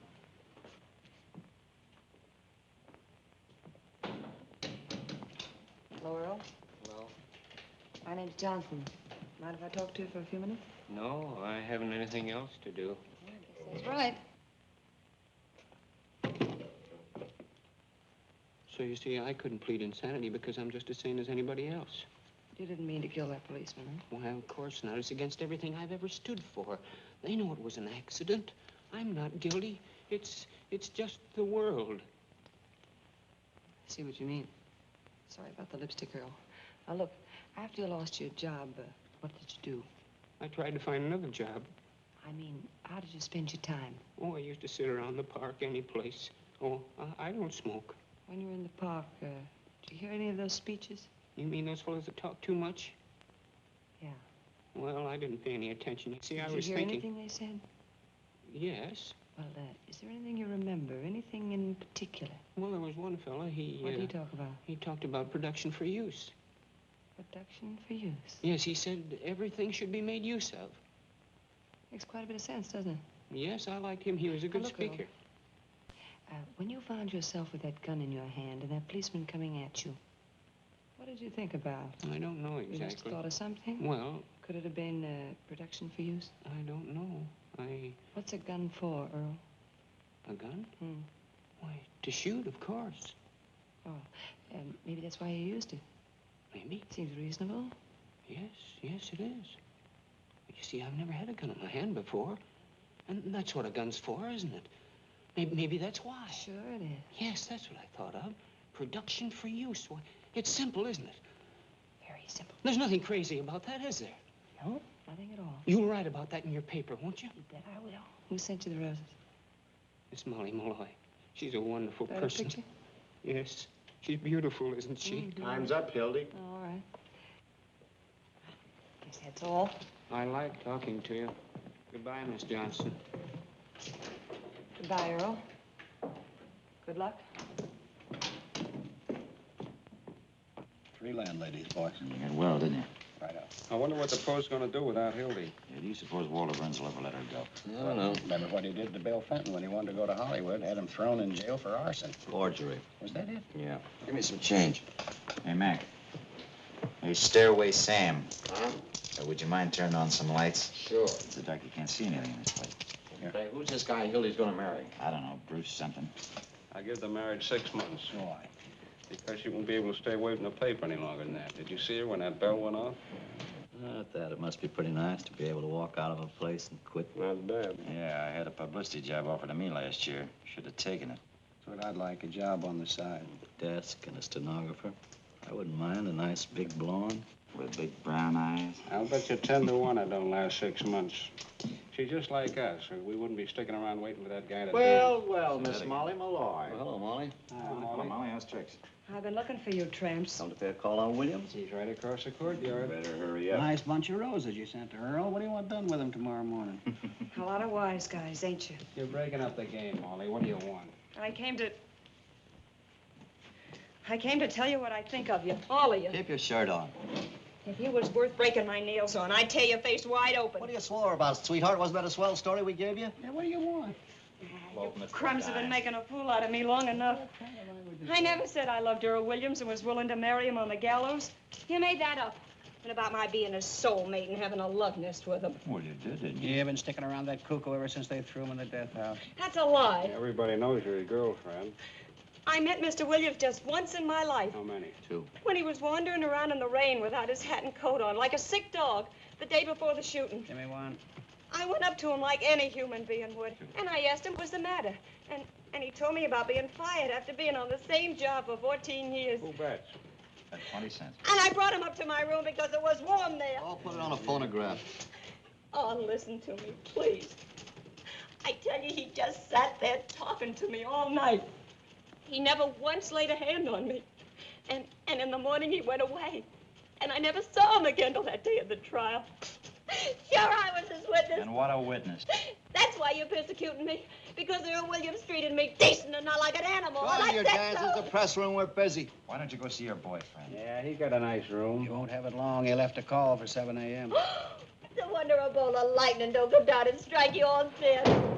Hello, Earl. Hello? My name's Johnson. Mind if I talk to you for a few minutes? No, I haven't anything else to do. That's right. So you see, I couldn't plead insanity because I'm just as sane as anybody else. You didn't mean to kill that policeman, huh? Why, of course not. It's against everything I've ever stood for. They know it was an accident. I'm not guilty. It's just the world. I see what you mean. Sorry about the lipstick, Earl. Now, look, after you lost your job, what did you do? I tried to find another job. I mean, how did you spend your time? Oh, I used to sit around the park any place. Oh, I don't smoke. When you were in the park, did you hear any of those speeches? You mean those fellows that talk too much? Yeah. Well, I didn't pay any attention. You see, I Did was you hear thinking... anything they said? Yes. Well, is there anything you remember? Anything in particular? Well, there was one fella, What did he talk about? He talked about production for use. Production for use? Yes, he said everything should be made use of. Makes quite a bit of sense, doesn't it? Yes, I liked him. He was a good Now, look, speaker. When you found yourself with that gun in your hand and that policeman coming at you, what did you think about? I don't know You must exactly. have thought of something? Well, Could it have been production for use? I don't know. What's a gun for, Earl? A gun? Hmm. Why, to shoot, of course. Oh, maybe that's why you used it. Maybe. Seems reasonable. Yes, it is. You see, I've never had a gun in my hand before. And that's what a gun's for, isn't it? Maybe that's why. Sure it is. Yes, that's what I thought of. Production for use. Why, it's simple, isn't it? Very simple. There's nothing crazy about that, is there? No, nothing at all. You'll write about that in your paper, won't you? You bet I will. Who sent you the roses? It's Molly Malloy. She's a wonderful That a person. picture? Yes. She's beautiful, isn't she? Time's up, Hildy. All right. Guess that's all. I like talking to you. Goodbye, Miss Johnson. Goodbye, Earl. Good luck. Three landladies, boy. You got well, didn't you? Right out. I wonder what the post's gonna do without Hildy. Yeah, do you suppose Walter Burns will ever let her go? I don't know. Remember what he did to Bill Fenton when he wanted to go to Hollywood? Had him thrown in jail for arson. Forgery. Was that it? Yeah. Give me some change. Hey, Mac. Hey, Stairway Sam. Huh? Would you mind turning on some lights? Sure. It's the dark. You can't see anything in this place. Hey, who's this guy Hildy's gonna marry? I don't know, Bruce something. I give the marriage 6 months. Why? Because she won't be able to stay away from the paper any longer than that. Did you see her when that bell went off? Not that. It must be pretty nice to be able to walk out of a place and quit. Not bad. Yeah, I had a publicity job offered to me last year. Should have taken it. That's what I'd like, a job on the side. A desk and a stenographer. I wouldn't mind a nice big blonde. With big brown eyes. I'll bet you 10 to 1 it don't last 6 months. She's just like us, or we wouldn't be sticking around waiting for that guy to Well, Miss Molly Malloy. Well, hello, Molly. Hello, Molly. How's tricks? I've been looking for you, tramps. Come to pay a call on Williams? He's right across the courtyard. Better hurry up. Nice bunch of roses you sent to Earl. What do you want done with them tomorrow morning? A lot of wise guys, ain't you? You're breaking up the game, Molly. What do you want? I came to tell you what I think of you, all of you. Keep your shirt on. If you was worth breaking my nails on, I'd tear your face wide open. What are you swore about, sweetheart? Wasn't that a swell story we gave you? Yeah, what do you want? Crumbs have been making a fool out of me long enough. I never said I loved Earl Williams and was willing to marry him on the gallows. You made that up. And about my being his soulmate and having a love nest with him. Well, you did, didn't you? You've been sticking around that cuckoo ever since they threw him in the death house. That's a lie. Everybody knows you're his girlfriend. I met Mr. Williams just once in my life. How many? 2. When he was wandering around in the rain without his hat and coat on, like a sick dog, the day before the shooting. Give me one. I went up to him like any human being would, and I asked him what was the matter. And he told me about being fired after being on the same job for 14 years. Who bets? At 20 cents. And I brought him up to my room because it was warm there. I'll put it on a phonograph. Oh, listen to me, please. I tell you, he just sat there talking to me all night. He never once laid a hand on me. And in the morning, he went away. And I never saw him again till that day of the trial. Sure, I was his witness. And what a witness. That's why you're persecuting me. Because Earl Williams treated me decent and not like an animal. Go and on I your said dances. so. The press room, we're busy. Why don't you go see your boyfriend? Yeah, he got a nice room. You won't have it long. He left a call for 7 a.m. No wonder a bolt of lightning don't come down and strike you all dead.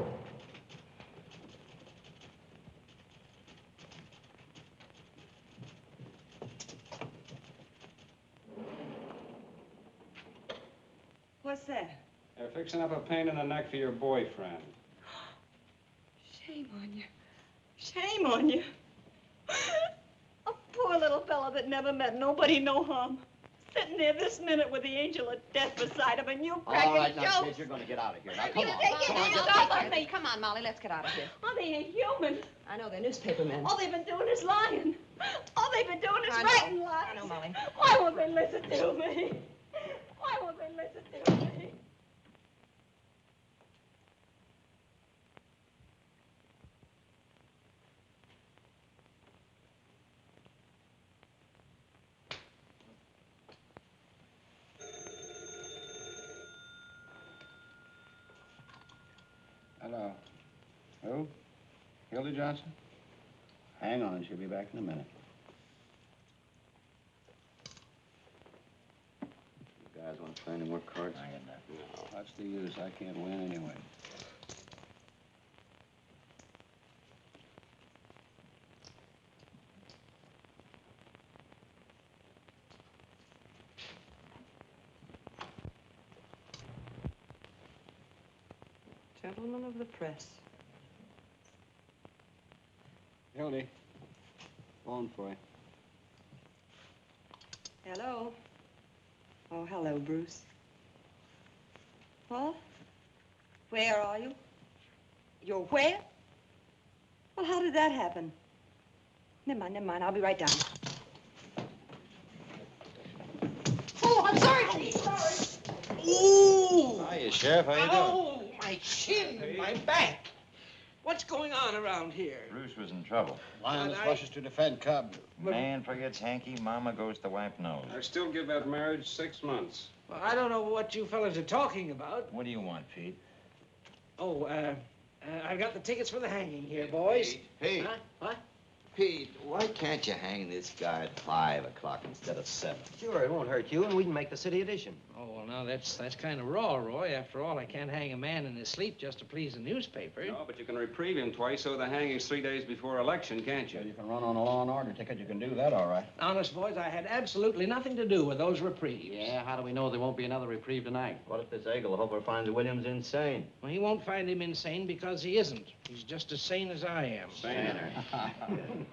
What's that? They're fixing up a pain in the neck for your boyfriend. Shame on you. Shame on you. A poor little fellow that never meant nobody no harm. Sitting there this minute with the angel of death beside him and you cracking All right, now, jokes. kid, you're going to get out of here. Now, come You on. take your Come on, hands get off back of here. me. Come on, Molly, let's get out of here. Oh, they ain't human. I know, they're newspaper men. All they've been doing is lying. All they've been doing is I know. writing lies. I know, Molly. Why won't they listen to me? Why won't they listen to me? Hello. Who? Hildy Johnson? Hang on, she'll be back in a minute. You guys want to play any more cards? I get that. No, what's the use? I can't win anyway. Gentlemen of the press. Hildy, phone for you. Hello. Oh, hello, Bruce. What? Where are you? You're where? Well, how did that happen? Never mind. I'll be right down. Oh, I'm sorry. I'm sorry. Ooh! Hiya, Sheriff. How you doing? Oh, my chin and my back. What's going on around here? Bruce was in trouble. Lioness I- rushes to defend Cub. Man forgets hanky, mama goes to wipe nose. I still give that marriage 6 months. Well, I don't know what you fellas are talking about. What do you want, Pete? Oh, I've got the tickets for the hanging here, boys. Hey, Huh? What? Pete, why can't you hang this guy at 5 o'clock instead of 7? Sure, it won't hurt you, and we can make the city edition. Oh, well, now, that's kind of raw, Roy. After all, I can't hang a man in his sleep just to please the newspaper. No, but you can reprieve him twice, so the hanging's 3 days before election, can't you? You can run on a law and order ticket. You can do that, all right. Honest, boys, I had absolutely nothing to do with those reprieves. Yeah, how do we know there won't be another reprieve tonight? What if this Egelhofer finds Williams insane? Well, he won't find him insane because he isn't. He's just as sane as I am. Saner.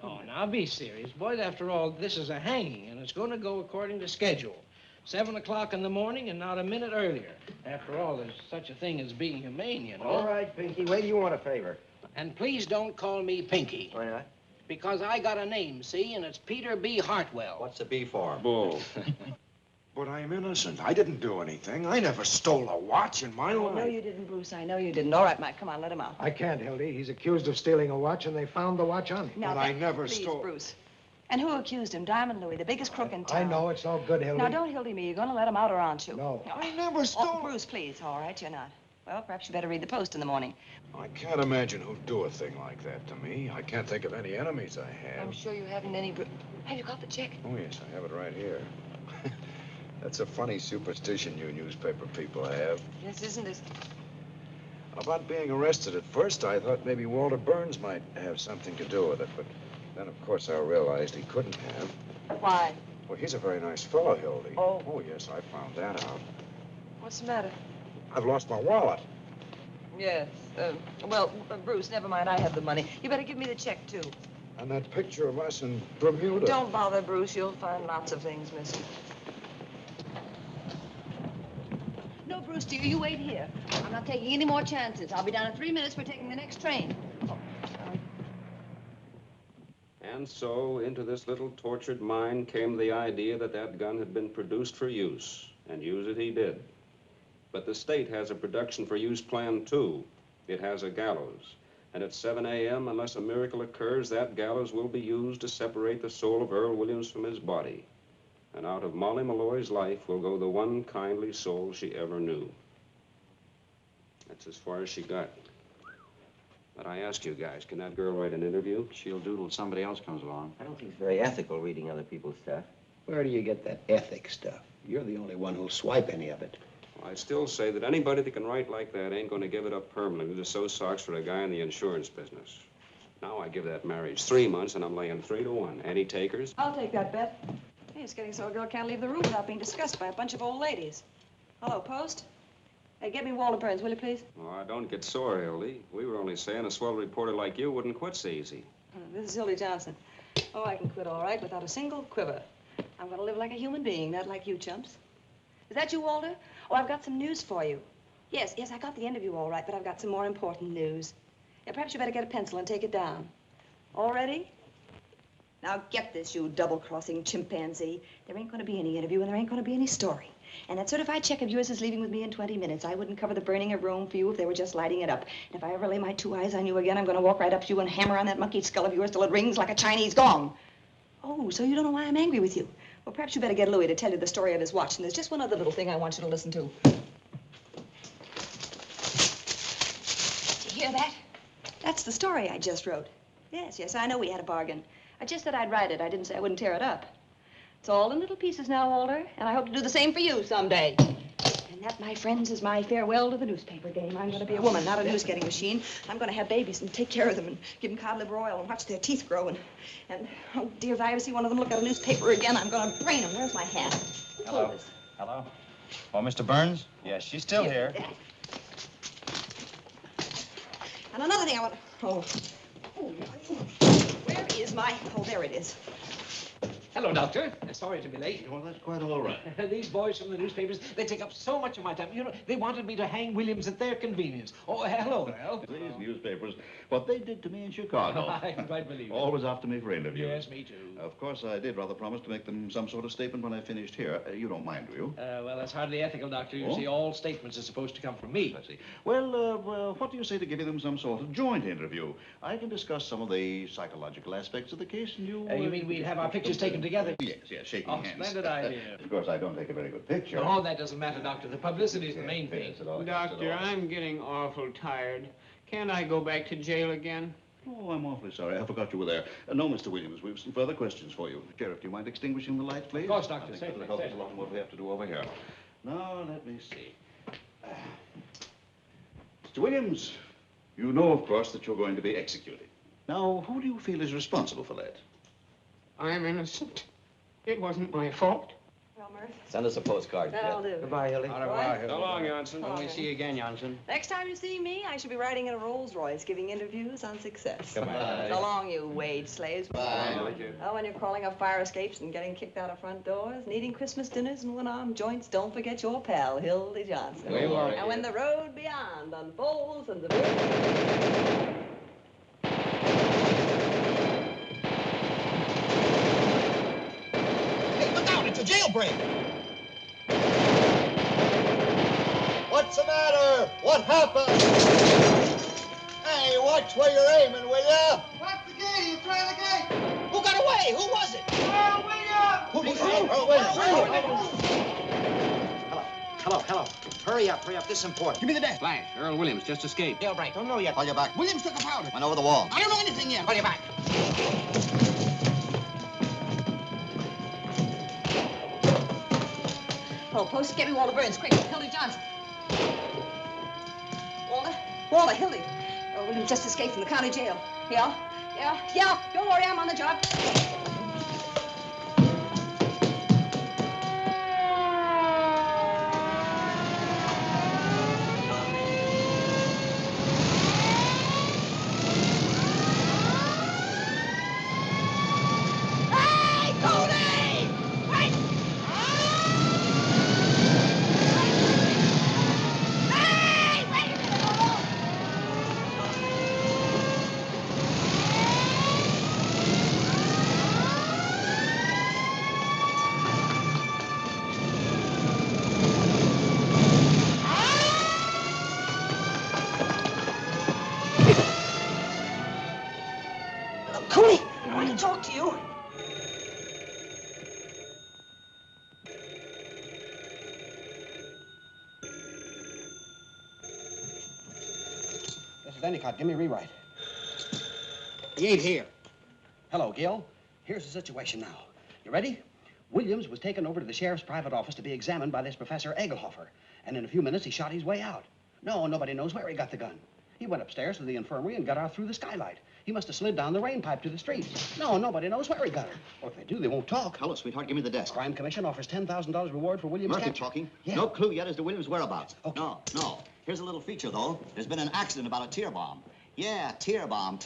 Oh, now be serious. Boys, after all, this is a hanging, and it's going to go according to schedule. 7 o'clock in the morning and not a minute earlier. After all, there's such a thing as being humane, you know. All right, Pinky. Wait, you want a favor? And please don't call me Pinky. Why not? Because I got a name, see, and it's Peter B. Hartwell. What's the B for? Bull. But I'm innocent. I didn't do anything. I never stole a watch in my life. No, you didn't, Bruce. I know you didn't. All right, Mike, come on, let him out. I can't, Hildy. He's accused of stealing a watch, and they found the watch on him. Now, But I never please, stole. Bruce. And who accused him? Diamond Louis, the biggest crook in town. I know, it's all good, Hildy. Now, don't Hildy me. You're going to let him out, or aren't you? No. I never stole. Oh, Bruce, please. All right, you're not. Well, perhaps you better read the Post in the morning. I can't imagine who'd do a thing like that to me. I can't think of any enemies I have. I'm sure you haven't any... Have you got the check? Oh, yes, I have it right here. That's a funny superstition you newspaper people have. Yes, isn't it? About being arrested, at first I thought maybe Walter Burns might have something to do with it, but then, of course, I realized he couldn't have. Why? Well, he's a very nice fellow, Hildy. Oh. Oh, yes, I found that out. What's the matter? I've lost my wallet. Yes. Well, Bruce, never mind. I have the money. You better give me the check, too. And that picture of us in Bermuda. Don't bother, Bruce. You'll find lots of things missing. No, Bruce, dear, you wait here. I'm not taking any more chances. I'll be down in 3 minutes. We're taking the next train. Oh, sorry. And so into this little tortured mind came the idea that that gun had been produced for use, and use it he did. But the state has a production for use plan, too. It has a gallows. And at 7 a.m., unless a miracle occurs, that gallows will be used to separate the soul of Earl Williams from his body. And out of Molly Malloy's life will go the one kindly soul she ever knew. That's as far as she got. But I ask you guys, can that girl write an interview? She'll do till somebody else comes along. I don't think it's very ethical reading other people's stuff. Where do you get that ethics stuff? You're the only one who'll swipe any of it. I still say that anybody that can write like that ain't going to give it up permanently to sew socks for a guy in the insurance business. Now I give that marriage 3 months, and I'm laying 3 to 1. Any takers? I'll take that bet. Hey, it's getting so a girl can't leave the room without being discussed by a bunch of old ladies. Hello, Post. Hey, get me Walter Burns, will you, please? Oh, don't get sore, Hildy. We were only saying a swell reporter like you wouldn't quit so easy. This is Hildy Johnson. Oh, I can quit all right without a single quiver. I'm going to live like a human being, not like you chumps. Is that you, Walter? Oh, I've got some news for you. Yes, I got the interview all right, but I've got some more important news. Yeah, perhaps you better get a pencil and take it down. All ready? Now get this, you double-crossing chimpanzee. There ain't going to be any interview, and there ain't going to be any story. And that certified check of yours is leaving with me in 20 minutes. I wouldn't cover the burning of Rome for you if they were just lighting it up. And if I ever lay my 2 eyes on you again, I'm going to walk right up to you and hammer on that monkey skull of yours till it rings like a Chinese gong. Oh, so you don't know why I'm angry with you? Well, perhaps you better get Louis to tell you the story of his watch. And there's just one other little thing I want you to listen to. Did you hear that? That's the story I just wrote. Yes, I know we had a bargain. I just said I'd write it. I didn't say I wouldn't tear it up. It's all in little pieces now, Walter, and I hope to do the same for you someday. And that, my friends, is my farewell to the newspaper game. I'm going to be a woman, not a news-getting machine. I'm going to have babies and take care of them and give them cod liver oil and watch their teeth grow. And oh, dear, if I ever see one of them look at a newspaper again, I'm going to brain them. Where's my hat? Hello. Hello? Oh, Mr. Burns? Yes, she's still here. And another thing I want to... Oh, where is my... Oh, there it is. Hello, Doctor. Sorry to be late. Well, that's quite all right. These boys from the newspapers, they take up so much of my time. You know, they wanted me to hang Williams at their convenience. Oh, hello, Al. These newspapers, what they did to me in Chicago. I can quite believe it. Always after me for interviews. Yes, me too. Of course, I did rather promise to make them some sort of statement when I finished here. You don't mind, do you? Well, that's hardly ethical, Doctor. You Oh? see, all statements are supposed to come from me. I see. Well, what do you say to giving them some sort of joint interview? I can discuss some of the psychological aspects of the case, and you... You mean we'd have our pictures taken together? Yes, shaking Oh, hands. splendid idea. Of course, I don't take a very good picture. Oh, that doesn't matter, Doctor. The publicity is the main thing. Doctor, I'm getting awful tired. Can't I go back to jail again? Oh, I'm awfully sorry. I forgot you were there. No, Mr. Williams, we've some further questions for you. Sheriff, do you mind extinguishing the light, please? Of course, Doctor. I think Certainly, that'll help us a certainly. lot more we have to do over here. Now, let me see. Mr. Williams, you know, of course, that you're going to be executed. Now, who do you feel is responsible for that? I'm innocent. It wasn't my fault. Well, Murph. Send us a postcard. That'll do. Goodbye, Hildy. Au revoir, Hildy. So long, Jansen. When we see you again, Jansen. Next time you see me, I shall be riding in a Rolls Royce, giving interviews on success. Goodbye. So long, you wage slaves. Bye. Oh, when you're crawling up fire escapes and getting kicked out of front doors, and eating Christmas dinners and one-armed joints, don't forget your pal, Hildy Johnson. We won't. And when the road beyond unfolds and the... It's a jailbreak! What's the matter? What happened? Hey, watch where you're aiming, will ya? Lock the gate! He'll try the gate! Who got away? Who was it? Earl Williams! Who did you? Earl Williams. Hello. Hurry up. This is important. Give me the desk. Flash, Earl Williams just escaped. Jailbreak. Don't know yet. Call you back. Williams took a powder. Went over the wall. I don't know anything yet. Call you back. Oh, post, get me Walter Burns, quick. Hildy Johnson. Walter, Hildy. Oh, William just escaped from the county jail. Yeah. Don't worry, I'm on the job. Cody, I want to talk to you. This is Endicott. Give me a rewrite. He ain't here. Hello, Gil. Here's the situation now. You ready? Williams was taken over to the sheriff's private office to be examined by this Professor Egelhofer. And in a few minutes, he shot his way out. No, nobody knows where he got the gun. He went upstairs to the infirmary and got out through the skylight. He must have slid down the rain pipe to the street. No, nobody knows where he got her. Or if they do, they won't talk. Hello, sweetheart. Give me the desk. Crime Commission offers $10,000 reward for Williams' Murphy capture. talking. Yeah. No clue yet as to Williams' whereabouts. Okay. No. Here's a little feature, though. There's been an accident about a tear bomb. Yeah, tear bomb.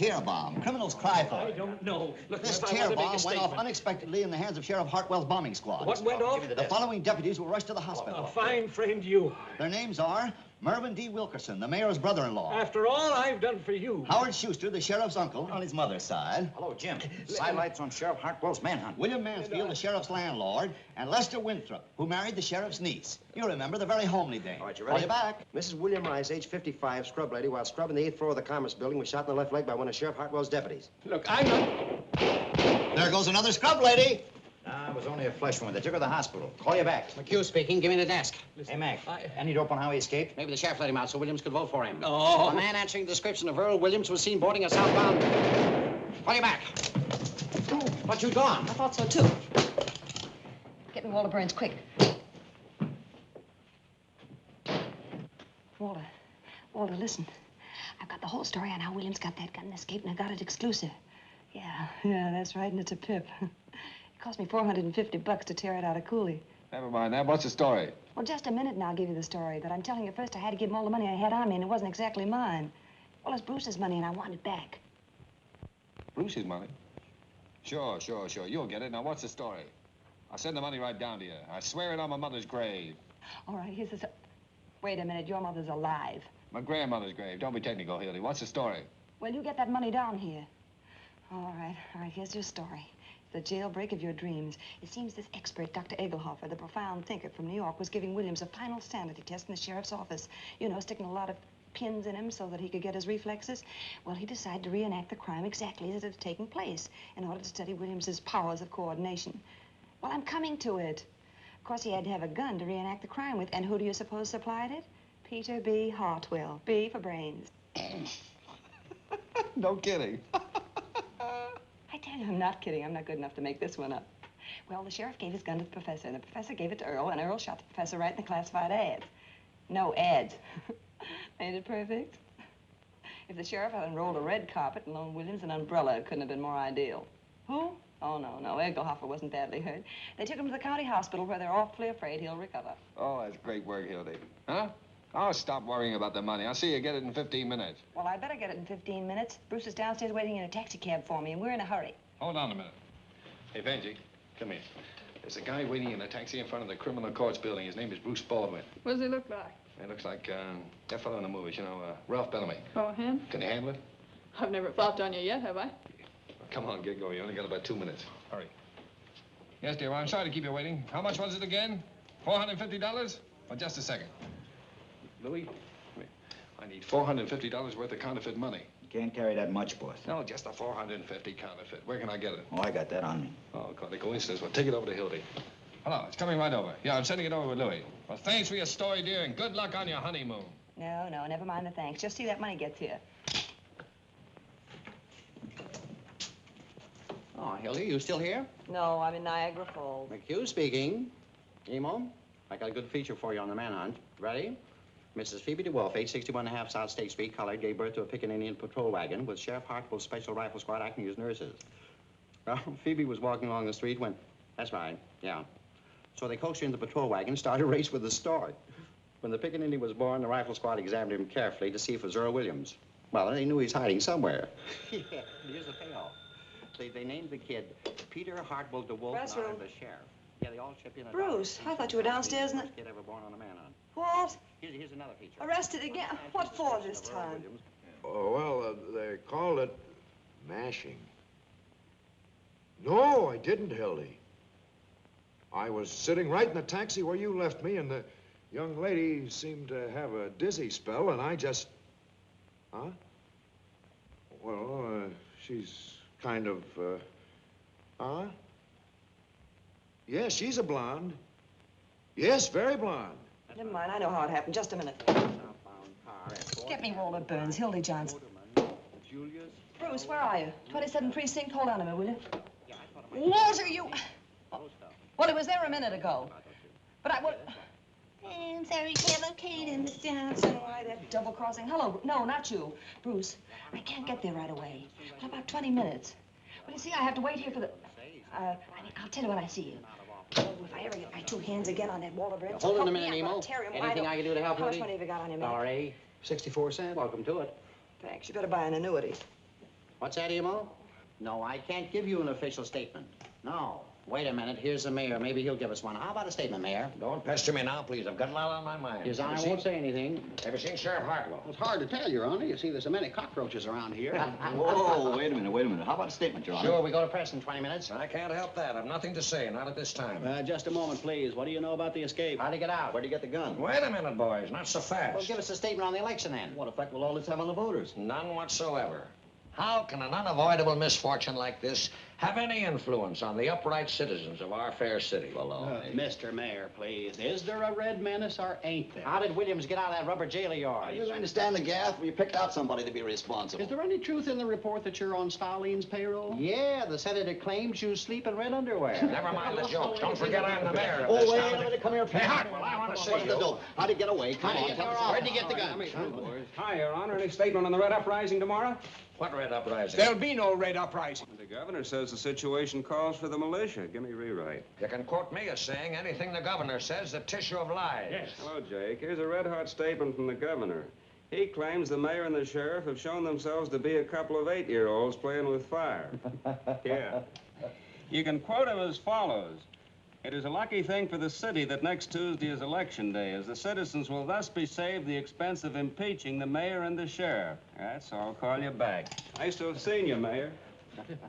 Criminals cry for it. I don't know. Look, This if I tear want to make bomb a went off statement. unexpectedly in the hands of Sheriff Hartwell's bombing squad. What went off? The following deputies were rushed to the hospital. A fine friend you are. Their names are Mervyn D. Wilkerson, the mayor's brother-in-law. After all I've done for you. Howard Schuster, the sheriff's uncle, on his mother's side. Hello, Jim. Sidelights on Sheriff Hartwell's manhunt. William Mansfield, the sheriff's landlord, and Lester Winthrop, who married the sheriff's niece. You remember, the very homely dame. All right, you Call ready? you back. Mrs. William Rice, age 55, scrub lady, while scrubbing the 8th floor of the Commerce Building, was shot in the left leg by one of Sheriff Hartwell's deputies. Look, I'm not... There goes another scrub lady. It was only a flesh wound. They took her to the hospital. Call you back. McHugh speaking. Give me the desk. Hey, Mac. Any dope on how he escaped? Maybe the sheriff let him out so Williams could vote for him. No. A man answering the description of Earl Williams was seen boarding a southbound. Call you back. What you done? I thought so, too. Get me Walter Burns, quick. Walter, listen. I've got the whole story on how Williams got that gun and escaped, and I got it exclusive. Yeah, that's right, and it's a pip. It cost me $450 to tear it out of Cooley. Never mind that. What's the story? Well, just a minute and I'll give you the story. But I'm telling you first, I had to give him all the money I had on me, and it wasn't exactly mine. Well, it's Bruce's money, and I want it back. Bruce's money? Sure. You'll get it. Now, what's the story? I'll send the money right down to you. I swear it on my mother's grave. All right, here's the... Wait a minute, your mother's alive. My grandmother's grave. Don't be technical, Hildy. What's the story? Well, you get that money down here. All right, here's your story. The jailbreak of your dreams. It seems this expert, Dr. Egelhofer, the profound thinker from New York, was giving Williams a final sanity test in the sheriff's office. You know, sticking a lot of pins in him so that he could get his reflexes. Well, he decided to reenact the crime exactly as it had taken place in order to study Williams's powers of coordination. Well, I'm coming to it. Of course, he had to have a gun to reenact the crime with, and who do you suppose supplied it? Peter B. Hartwell. B for brains. No kidding. I tell you, I'm not kidding. I'm not good enough to make this one up. Well, the sheriff gave his gun to the professor, and the professor gave it to Earl, and Earl shot the professor right in the classified ads. No ads. Ain't it perfect? If the sheriff had unrolled a red carpet and loaned Williams an umbrella, it couldn't have been more ideal. Who? Oh, no. Egelhofer wasn't badly hurt. They took him to the county hospital where they're awfully afraid he'll recover. Oh, that's great work, Hildy. Huh? Oh, stop worrying about the money. I'll see you get it in 15 minutes. Well, I'd better get it in 15 minutes. Bruce is downstairs waiting in a taxi cab for me, and we're in a hurry. Hold on a minute. Hey, Benji, come here. There's a guy waiting in a taxi in front of the criminal courts building. His name is Bruce Baldwin. What does he look like? He looks like that fellow in the movies, you know, Ralph Bellamy. Oh, him? Can you handle it? I've never flopped on you yet, have I? Well, come on, get going. You only got about 2 minutes. Hurry. Yes, dear, I'm sorry to keep you waiting. How much was it again? $450? Well, just a second. Louis, I need $450 worth of counterfeit money. You can't carry that much, boss. No, just a $450 counterfeit. Where can I get it? Oh, I got that on me. Oh, quite a coincidence. Well, take it over to Hildy. Hello, it's coming right over. Yeah, I'm sending it over with Louis. Well, thanks for your story, dear, and good luck on your honeymoon. No, never mind the thanks. Just see that money gets here. Oh, Hildy, you still here? No, I'm in Niagara Falls. McHugh speaking. Emo, I got a good feature for you on the manhunt. Ready? Mrs. Phoebe DeWolf, 861.5 South State Street, colored, gave birth to a Picket Indian patrol wagon with Sheriff Hartwell's Special Rifle Squad acting as nurses. Well, Phoebe was walking along the street when... That's right, yeah. So they coaxed her in the patrol wagon and started a race with the start. When the Picket Indian was born, the rifle squad examined him carefully to see if it was Earl Williams. Well, they knew he's hiding somewhere. Yeah, here's the payoff. They named the kid Peter Hartwell DeWolf, Press room. the sheriff. Yeah, they all chipped in a Bruce, I thought you were downstairs in the... Kid ever born on a manhunt. What? Here's another feature. Arrested again? What for this time? Oh, well, they called it mashing. No, I didn't, Hildy. I was sitting right in the taxi where you left me, and the young lady seemed to have a dizzy spell, and I just... Huh? Well, she's kind of, huh? Yes, she's a blonde. Yes, very blonde. Never mind, I know how it happened. Just a minute. Get me Walter Burns, Hildy Johnson. Bruce, where are you? 27th Precinct. Hold on a minute, will you? Walter, you... Well, it was there a minute ago. But I... What... I'm sorry, can't locate him, Miss Johnson. Why, that double-crossing... Hello, no, not you. Bruce, I can't get there right away. But about 20 minutes. Well, you see, I have to wait here for the... I'll tell you when I see you. Oh, if I ever get my two hands again on that Walter Burns... Hold on a minute, Nemo. Anything I can do to help you? How much money have you got on your man? $1.80, 64 cents. Welcome to it. Thanks. You better buy an annuity. What's that, Emo? No, I can't give you an official statement. No. Wait a minute. Here's the mayor. Maybe he'll give us one. How about a statement, Mayor? Don't pester me now, please. I've got a lot on my mind. His Honor won't say anything. Ever seen Sheriff Hartwell? It's hard to tell, Your Honor. You see, there's so many cockroaches around here. Whoa, wait a minute. How about a statement, Your Honor? Sure, we go to press in 20 minutes. I can't help that. I've nothing to say, not at this time. Just a moment, please. What do you know about the escape? How'd he get out? Where'd he get the gun? Wait a minute, boys. Not so fast. Well, give us a statement on the election, then. What effect will all this have on the voters? None whatsoever. How can an unavoidable misfortune like this have any influence on the upright citizens of our fair city? Mr. Mayor, please. Is there a red menace or ain't there? How did Williams get out of that rubber jail of yours? Are you going to stand the gaff? You picked out somebody to be responsible. Is there any truth in the report that you're on Stalin's payroll? Yeah, the senator claims you sleep in red underwear. Never mind the jokes. Don't forget I'm the mayor. Oh, wait a minute. Come here, Hey, Hartwell, I want to see What's you. the dope? How'd he get away? Come on. Where'd he get the gun? Hi, Your Honor. Any statement on the Red Uprising tomorrow? What red uprising? There'll be no Red Uprising. The governor says the situation calls for the militia. Give me rewrite. You can quote me as saying anything the governor says, the tissue of lies. Yes. Hello, Jake. Here's a red-hot statement from the governor. He claims the mayor and the sheriff have shown themselves to be a couple of 8-year-olds playing with fire. Yeah. You can quote him as follows. It is a lucky thing for the city that next Tuesday is election day, as the citizens will thus be saved the expense of impeaching the mayor and the sheriff. That's all. I'll call you back. Nice to have seen you, Mayor.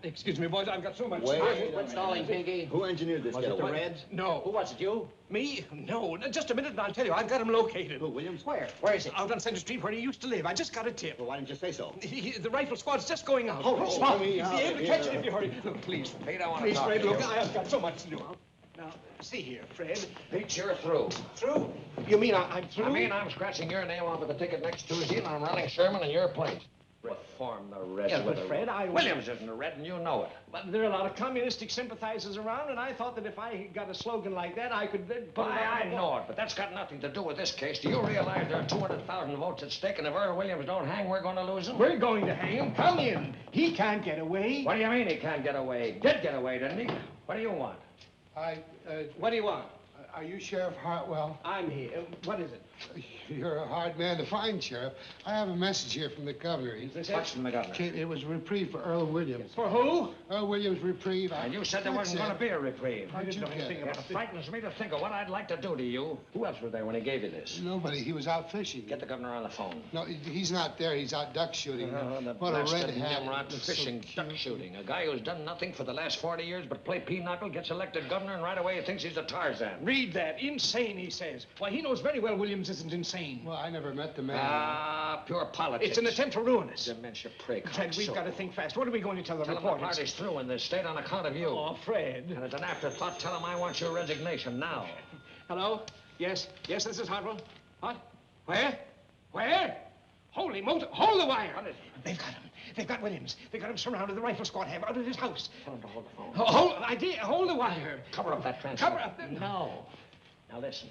Excuse me, boys, I've got so much... Quit stalling, Pinky. Who engineered this Was it the getaway? Reds? No. Who was it, you? Me? No. Just a minute and I'll tell you. I've got him located. Who, Williams? Where? Where is he? Out on Center Street where he used to live. I just got a tip. Well, why didn't you say so? The rifle squad's just going out. Oh, Stop. me You'll out be able to here. catch it if you hurry. Look, please. Pete, I want to Please, talk Fred, to you. look, I've got so much to do. Now, see here, Fred. Pete, you're through. Through? You mean I'm through? I mean I'm scratching your name off of the ticket next Tuesday and I'm running Sherman in your place. form the Reds Yes, with but a Fred, Red. Williams isn't a Red, and you know it. But there are a lot of communistic sympathizers around, and I thought that if I got a slogan like that, I could put it on Why, the I know it, but that's got nothing to do with this case. Do you realize there are 200,000 votes at stake, and if Earl Williams don't hang, we're going to lose him? We're going to hang him. Come in. He can't get away. What do you mean he can't get away? Did get away, didn't he? What do you want? What do you want? Are you Sheriff Hartwell? I'm here. What is it? You're a hard man to find, Sheriff. I have a message here from the governor. What's from the governor? It was reprieve for Earl Williams. For who? Earl Williams reprieve. And you said there wasn't going to be a reprieve. How'd you get it? It frightens me to think of what I'd like to do to you. Who else was there when he gave you this? Nobody. He was out fishing. Get the governor on the phone. No, he's not there. He's out duck shooting. What a red hat. Nimrod fishing, duck shooting. A guy who's done nothing for the last 40 years but play pinochle gets elected governor, and right away he thinks he's a Tarzan. Read that. Insane, he says. Why, he knows very well Williams isn't insane. Well, I never met the man. Ah, pure politics. It's an attempt to ruin us. Dementia pray. Fred, we've got to think fast. What are we going to tell the Tell him reporters? the party's through in this state on account of you. Oh, Fred. And as an afterthought, tell him I want your resignation now. Hello? Yes? Yes, this is Hartwell. What? Where? Where? Holy motor! Hold the wire! They've got him. They've got Williams. They've got him surrounded. The rifle squad have out of his house. Tell him to hold the phone. Hold the wire. Cover up that transmitter. Cover up. No. Now listen.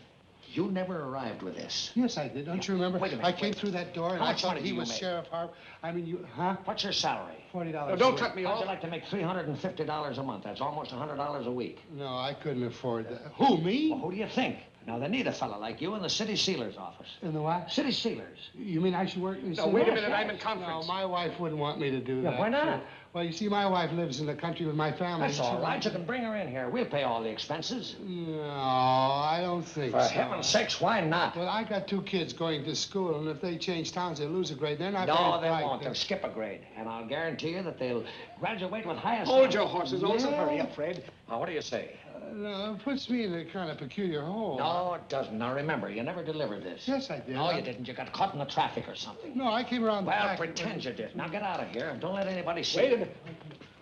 You never arrived with this. Yes, I did. Don't you remember? Wait a minute. I came through that door and How I much thought money he do you was make? Sheriff Harp. I mean, you, huh? What's your salary? $40. No, don't cut me How'd off. you like to make $350 a month? That's almost $100 a week. No, I couldn't afford that. Who, me? Well, who do you think? Now, they need a fella like you in the city sealer's office. In the what? City sealers. You mean I should work in the No, city? wait a minute. I'm in conference. No, my wife wouldn't want me to do Yeah, that. why not? Well, you see, my wife lives in the country with my family. That's all right. You can bring her in here. We'll pay all the expenses. No, I don't think For so. heaven's sakes, why not? Well, I got 2 kids going to school, and if they change towns, they lose a grade. They're not very No, they bright. won't. They'll skip a grade. And I'll guarantee you that they'll graduate with highest... Hold your horses. Also, Yeah. hurry up, Fred. Now, what do you say? No, it puts me in a kind of peculiar hole. No, it doesn't. Now, remember, you never delivered this. Yes, I did. No, you didn't. You got caught in the traffic or something. No, I came around the Well, back. pretend you did. Now, get out of here and don't let anybody see Wait you. a minute.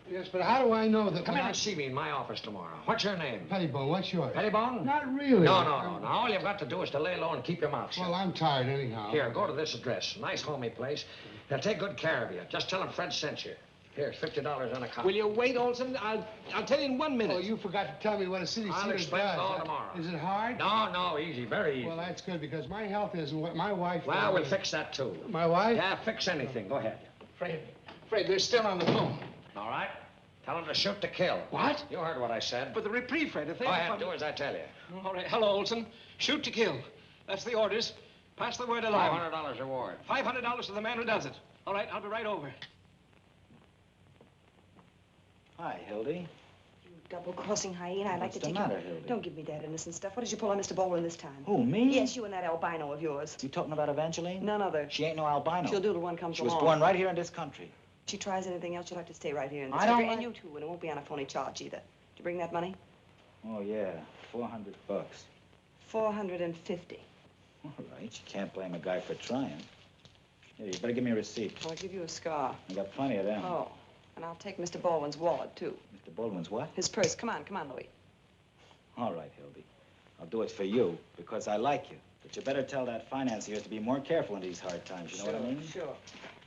Yes, but how do I know that Come when in I... and see me in my office tomorrow. What's your name? Pettibone, what's yours? Pettibone? Not really. No. Now, all you've got to do is to lay low and keep your mouth shut. Well, I'm tired anyhow. Here, go to this address. Nice, homey place. They'll take good care of you. Just tell them Fred sent you. Here's $50 on a copy. Will you wait, Olson? I'll tell you in 1 minute. Oh, you forgot to tell me what a city I'll sealer explain does. it all tomorrow. Is it hard? No, easy, very easy. Well, that's good, because my health isn't what my wife... Well, we'll fix that, too. My wife? Yeah, fix anything. Go ahead. Fred, they're still on the phone. All right? Tell them to shoot to kill. What? You heard what I said. But the reprieve, Fred, if they... Go ahead, do as I tell you. All right. Hello, Olson. Shoot to kill. That's the orders. Pass the word along. $500 reward. $500 to the man who does it. All right, I'll be right over. Hi, Hildy. You double-crossing hyena. I'd like What's to the take matter, you... Hildy? Don't give me that innocent stuff. What did you pull on Mr. Baldwin this time? Who, me? Yes, you and that albino of yours. You talking about Evangeline? None other. She ain't no albino. She'll do till one comes She was along. born right here in this country. If she tries anything else, you'll have to stay right here in this I don't country. like- And you too, and it won't be on a phony charge either. Did you bring that money? Oh, yeah. $400. $450. All right. You can't blame a guy for trying. Here, you better give me a receipt. I'll give you a scar. I got plenty of them. Oh, and I'll take Mr. Baldwin's wallet, too. Mr. Baldwin's what? His purse. Come on, Louis. All right, Hildy. I'll do it for you, because I like you. But you better tell that financier to be more careful in these hard times, you know what I mean? Sure.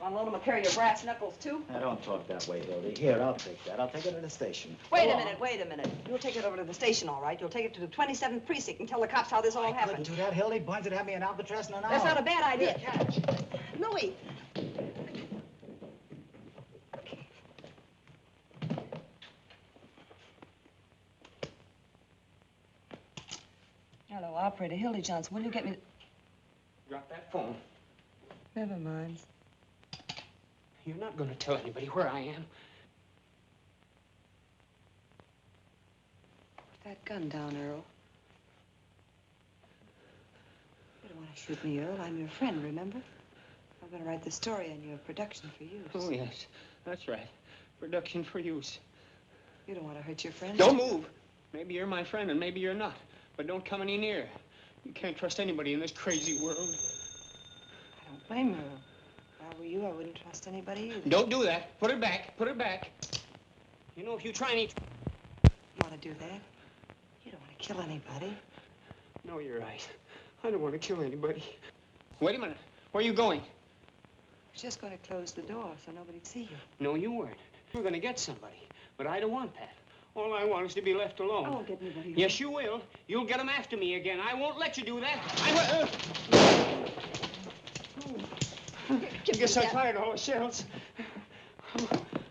Want to loan him a pair of your brass knuckles, too? Now, don't talk that way, Hildy. Here, I'll take that. I'll take it to the station. Wait a minute. You'll take it over to the station, all right. You'll take it to the 27th precinct and tell the cops how this all happened. Couldn't do that, Hildy. Barnes would have me in Alcatraz in an hour. That's not a bad idea. Here, catch. Louis. Hello, operator. Hildy Johnson. Will you get me... Drop that phone. Never mind. You're not going to tell anybody where I am. Put that gun down, Earl. You don't want to shoot me, Earl. I'm your friend, remember? I'm going to write the story on your production for use. Oh, yes. That's right. Production for use. You don't want to hurt your friends? Don't move. Maybe you're my friend and maybe you're not. But don't come any near. You can't trust anybody in this crazy world. I don't blame you, Earl. If I were you, I wouldn't trust anybody either. Don't do that. Put it back. Put it back. You know, if you try any... You want to do that? You don't want to kill anybody. No, you're right. I don't want to kill anybody. Wait a minute. Where are you going? was just going to close the door so nobody'd see you. No, you weren't. You were going to get somebody. But I don't want that. All I want is to be left alone. I won't get anybody. Yes, you will. You'll get them after me again. I won't let you do that. I get so tired of all the shells.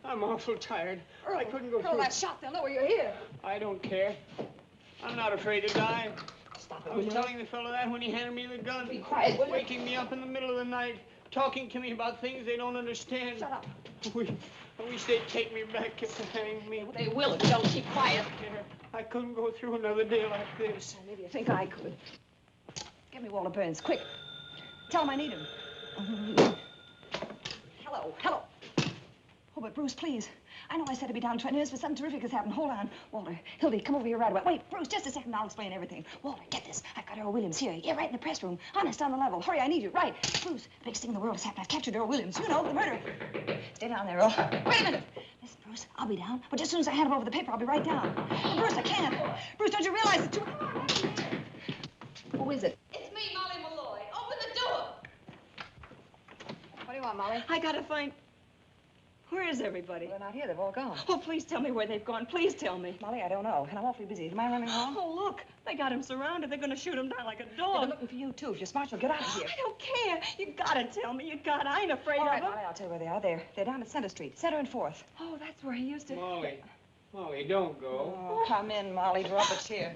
I'm awful tired. I couldn't go Earl, through. that shot, they'll know you're here. I don't care. I'm not afraid to die. Stop it, I was telling the fellow that when he handed me the gun. Be quiet, will you? Waking me up in the middle of the night, talking to me about things they don't understand. Shut up. I wish they'd take me back to hang me. They will if you don't keep quiet. I couldn't go through another day like this. Maybe you think I could. Get me Walter Burns, quick. Tell him I need him. Hello, hello. Oh, but Bruce, please. I know I said to be down 20 minutes, but something terrific has happened. Hold on. Walter, Hildy, come over here right away. Wait, Bruce, just a second. I'll explain everything. Walter, get this. I've got Earl Williams here. Yeah, right in the press room. Honest, on the level. Hurry, I need you. Right. Bruce, the biggest thing in the world has happened. I've captured Earl Williams. You know, the murderer. Stay down there, Earl. Wait a minute. Listen, Bruce, I'll be down. But as soon as I hand him over the paper, I'll be right down. And Bruce, I can't. Bruce, don't you realize that you... Who is it? It's me, Molly Malloy. Open the door. What do you want, Molly? I gotta find... Where is everybody? They're not here. They've all gone. Oh, please tell me where they've gone. Please tell me. Molly, I don't know. And I'm awfully busy. Am I running wrong? Oh, look. They got him surrounded. They're gonna shoot him down like a They've dog. been looking for you, too. If you're smart, you'll get out of here. I don't care. You gotta tell me. You gotta. I ain't afraid All right, of them. Molly, I'll tell you where they are. They're down at Center Street. Center and 4th. Oh, that's where he used to... Molly, don't go. Oh, come in, Molly. Draw up a chair.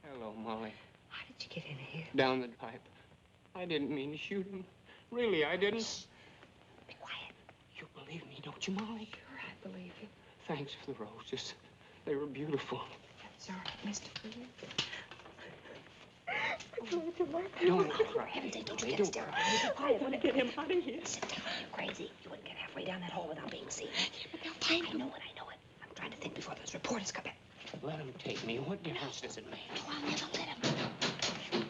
Hello, Molly. How did you get in here? Down the pipe. I didn't mean to shoot him. Really, I didn't. Be quiet. You believe me, don't you, Molly? Sure, I believe you. Thanks for the roses. They were beautiful. That's all right, Mr. Williams. Don't For heaven's sake, don't you get hysterical. Be quiet. I want to get him out of here. Sit down. You're crazy. You wouldn't get halfway down that hall without being seen. Yeah, but they'll find him. I know it. I'm trying to think before those reporters come in. let him take me. What difference does it make? Oh, I'll never let him.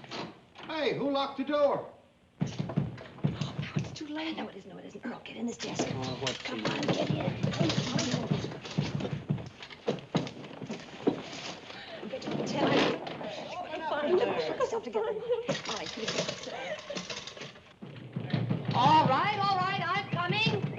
Hey, who locked the door? Oh, now it's too late. No, it isn't. Earl, get in this desk. Oh, what's Come on, get in. I'll get you in 10 minutes. Fine. Put yourself together. All right, please sit down. All right, I'm coming.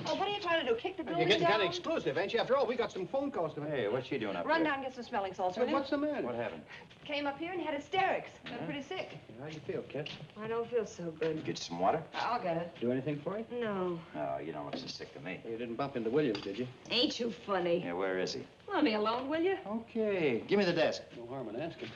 Oh, what are you trying to do? Kick the building You're getting down? kind of exclusive, ain't you? After all, we got some phone calls to make. Hey, what's she doing up Run here? down and get some smelling salts, Hey, will you? what's the matter? What happened? Came up here and he had hysterics. Got pretty sick. How do you feel, kid? I don't feel so good. Get some water? I'll get it. Do anything for you? No. No, you don't look so sick to me. You didn't bump into Williams, did you? Ain't you funny? Yeah, where is he? Let me alone, will you? Okay. Give me the desk. No harm in asking.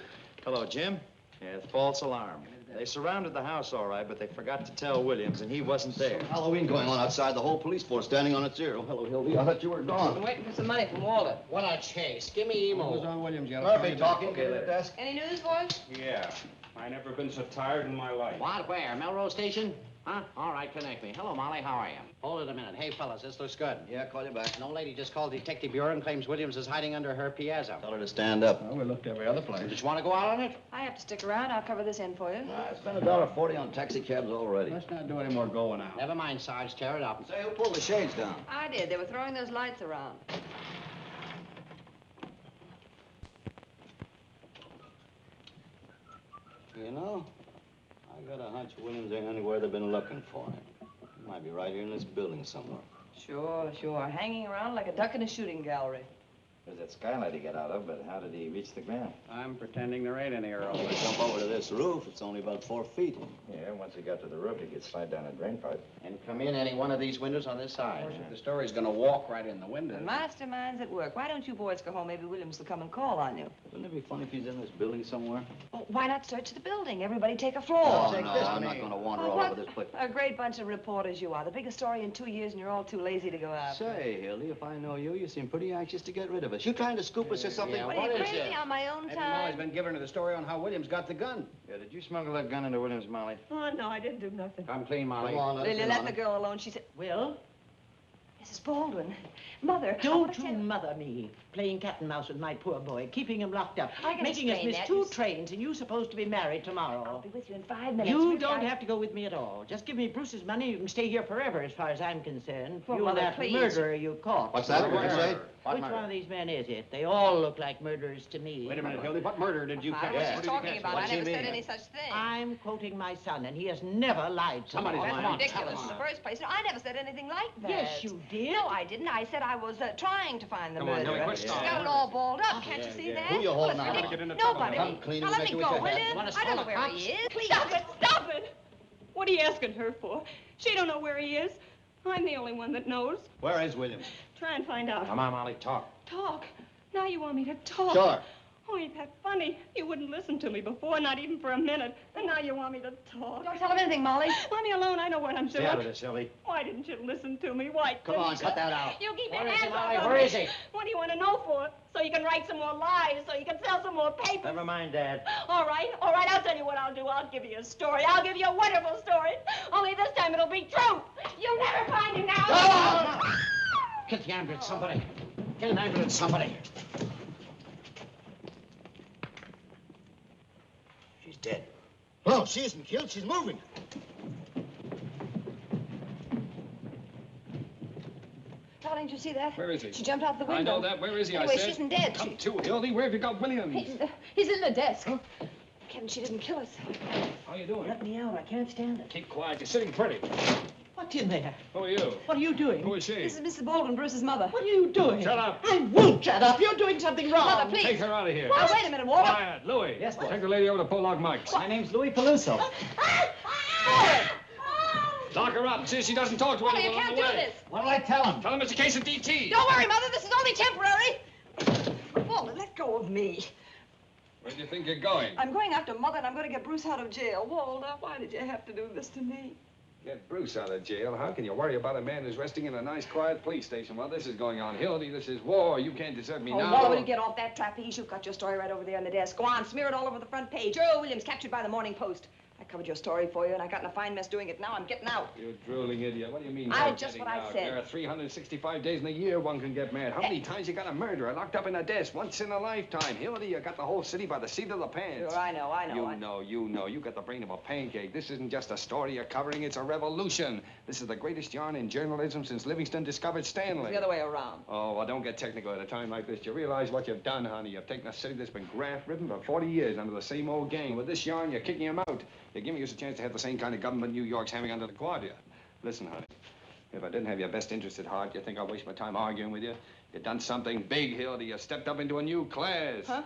Hello, Jim. Yeah, false alarm. They surrounded the house all right, but they forgot to tell Williams, and he wasn't there. Halloween going on outside, the whole police force standing on its ear. Oh, hello, Hildy. I thought you were I'm gone. waiting for some money from Walter. What a chase. Give me What was emo. on Williams? You got a Murphy story? talking. Okay, Give me the later. desk. Any news, boys? Yeah. I never been so tired in my life. What? Where? Melrose Station? Huh? All right, connect me. Hello, Molly. How are you? Hold it a minute. Hey, fellas, this looks good. Yeah, call you back. An old lady just called Detective Bureau and claims Williams is hiding under her piazza. Tell her to stand up. Well, we looked every other place. Did you want to go out on it? I have to stick around. I'll cover this end for you. I spent $1.40 on taxi cabs already. Let's not do any more going out. Never mind, Sarge. Tear it up. Say, who pulled the shades down? I did. They were throwing those lights around. You know, I got a hunch Williams ain't anywhere they've been looking for him. He might be right here in this building somewhere. Sure. Hanging around like a duck in a shooting gallery. There's that skylight he got out of, but how did he reach the ground? I'm pretending there ain't any Earl. When I jump over to this roof, it's only about 4 feet. Yeah, once he got to the roof, he could slide down a drain pipe. And come in any one of these windows on this side. The story's gonna walk right in the window. The mastermind's at work. Why don't you boys go home? Maybe Williams will come and call on you. Wouldn't it be funny if he's in this building somewhere? Well, why not search the building? Everybody take a floor. Oh, take no, this I'm one, not eh? going to wander Oh, all what over this place. a great bunch of reporters you are. The biggest story in 2 years, and you're all too lazy to go out. Say, Hildy, if I know you, you seem pretty anxious to get rid of us. You trying to scoop us or something? yeah, What what are you is crazy it? on my own Maybe Molly's time? been giving her the story on how Williams got the gun. Yeah, did you smuggle that gun into Williams, Molly? Oh, no, I didn't do nothing. Come clean, Molly. Come on, Lily, in let on the it. girl alone. She said, Will? Mrs. Baldwin. Mother. I Don't wanna you tell- mother me, playing cat and mouse with my poor boy, keeping him locked up, I can making us explain miss that. 2 trains, and you supposed to be married I'll tomorrow. be with you in 5 minutes. You Really, don't I- have to go with me at all. Just give me Bruce's money. You can stay here forever, as far as I'm concerned. Well, You're Mother, that please. murderer you caught. What's that? What'd you say? Which one of these men is it? They all look like murderers to me. Wait a minute, Hildy. What murder did you catch? What she's talking about. I never said any such thing. I'm quoting my son, and he has never lied to me. That's ridiculous in the first place. No, I never said anything like that. Yes, you did. No, I didn't. I said I was trying to find the Come on, murderer. Hildy, quit She's stalling. got it all balled up. Can't you see that? Who you holding Well, on? it's Get ridiculous. into trouble. Nobody. Come clean Now and let make me it go, with will your you? head. I don't know where he is. Please. Stop it! What are you asking her for? She don't know where he is. I'm the only one that knows. Where is Williams? Try and find out. Come on, Molly, talk. Talk? Now you want me to talk? Sure. Oh, ain't that funny? You wouldn't listen to me before, not even for a minute. And now you want me to talk. Don't tell him anything, Molly. Let me alone. I know what I'm Stay doing. out of this, Hildy. Why didn't you listen to me? Why Come on, couldn't cut you? that out. You keep your Where is hands he, off Molly? of Where me. is he? What do you want to know for? So you can write some more lies, so you can sell some more papers. Never mind, Dad. All right, I'll tell you what I'll do. I'll give you a story. I'll give you a wonderful story. Only this time it'll be true. You'll never find him now. Get the ambulance, somebody. Get an ambulance, somebody. She's dead. No, she isn't killed. She's moving. Darling, did you see that? Where is he? She jumped out the window. I know that. Where is he? Anyway, I said. she isn't dead. Come to, Hildy. Where have you got Williams? He's in the desk. Huh? Kevin, she didn't kill us. How you doing? Let me out. I can't stand it. Keep quiet. You're sitting pretty. What's in there? Who are you? What are you doing? Who is she? This is Mrs. Baldwin, Bruce's mother. What are you doing? Shut up. I won't shut up. You're doing something wrong. Mother, please. Take her out of here. Now, wait a minute, Walter. Quiet. Louis. Yes, boss. Take the lady over to Pollock Mike's. My name's Louis Peluso. Lock her up. See if she doesn't talk to Walter, you anyone can't on the do way. this. What'll I tell him? Tell him it's a case of DT. Don't worry, Mother. This is only temporary. Walter, let go of me. Where do you think you're going? I'm going after Mother, and I'm going to get Bruce out of jail. Walter, why did you have to do this to me? Get Bruce out of jail. How can you worry about a man who's resting in a nice, quiet police station while this is going on? Hildy, this is war. You can't desert me now. Walter, will you get off that trapeze? You've got your story right over there on the desk. Go on, smear it all over the front page. Earl Williams captured by the Morning Post. I covered your story for you, and I got in a fine mess doing it. Now I'm getting out. You drooling idiot. What do you mean? I you're just getting what I out? said. There are 365 days in a year one can get mad. How many times you got a murderer locked up in a desk? Once in a lifetime. Hildy, you got the whole city by the seat of the pants. Sure, I know. You know. You got the brain of a pancake. This isn't just a story you're covering. It's a revolution. This is the greatest yarn in journalism since Livingston discovered Stanley. The other way around. Oh, well, don't get technical at a time like this. You realize what you've done, honey. You've taken a city that's been graft-ridden for 40 years under the same old gang. With this yarn, you're kicking him out. You're giving us a chance to have the same kind of government New York's having under the Guardia. Listen, honey, if I didn't have your best interest at heart, you think I'd waste my time arguing with you? You've done something big, Hildy. You stepped up into a new class. Huh?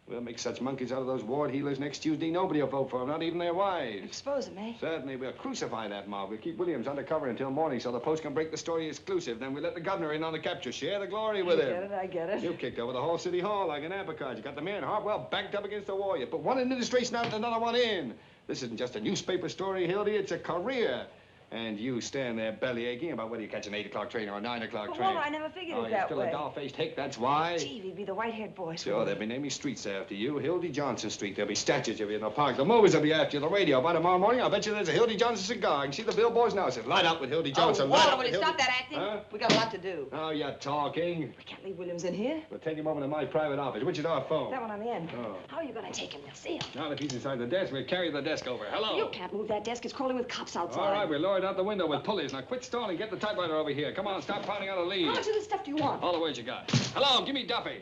We'll make such monkeys out of those ward healers next Tuesday. Nobody will vote for them, not even their wives. Expose them, eh? Certainly, we'll crucify that mob. We'll keep Williams undercover until morning so the Post can break the story exclusive. Then we'll let the governor in on the capture. Share the glory with him. I get it. You kicked over the whole city hall like an apricot. You got the man Hartwell backed up against the wall. You put one administration out and another one in. This isn't just a newspaper story, Hildy. It's a career. And you stand there belly aching about whether you catch an 8 o'clock train or a 9 o'clock But train. Walter, I never figured Oh, it you're that still way. a doll-faced hick, that's why? Gee, he'd be the white-haired boy. Sure, they'll be naming streets after you. Hildy Johnson Street. There'll be statues of you in the park. The movies will be after you. The radio. By tomorrow morning, I'll bet you there's a Hildy Johnson cigar. I can see the billboards now. It says, light up with Hildy Johnson. Light Walter, up will with you stop Hildy... that acting? Huh? We got a lot to do. Oh, you're talking. We can't leave Williams in here. We'll take him over to my private office. Which is our phone? That one on the end. Oh. How are you going to take him? They'll see him. Now that he's inside the desk, we'll carry the desk over. Hello. You can't move that desk. It's crawling with cops outside. All right, we'll lower it out the window with pulleys. Now quit stalling. Get the typewriter over here. Come on, stop pounding out a lead. How much of this stuff do you want? All the words you got. Hello, give me Duffy.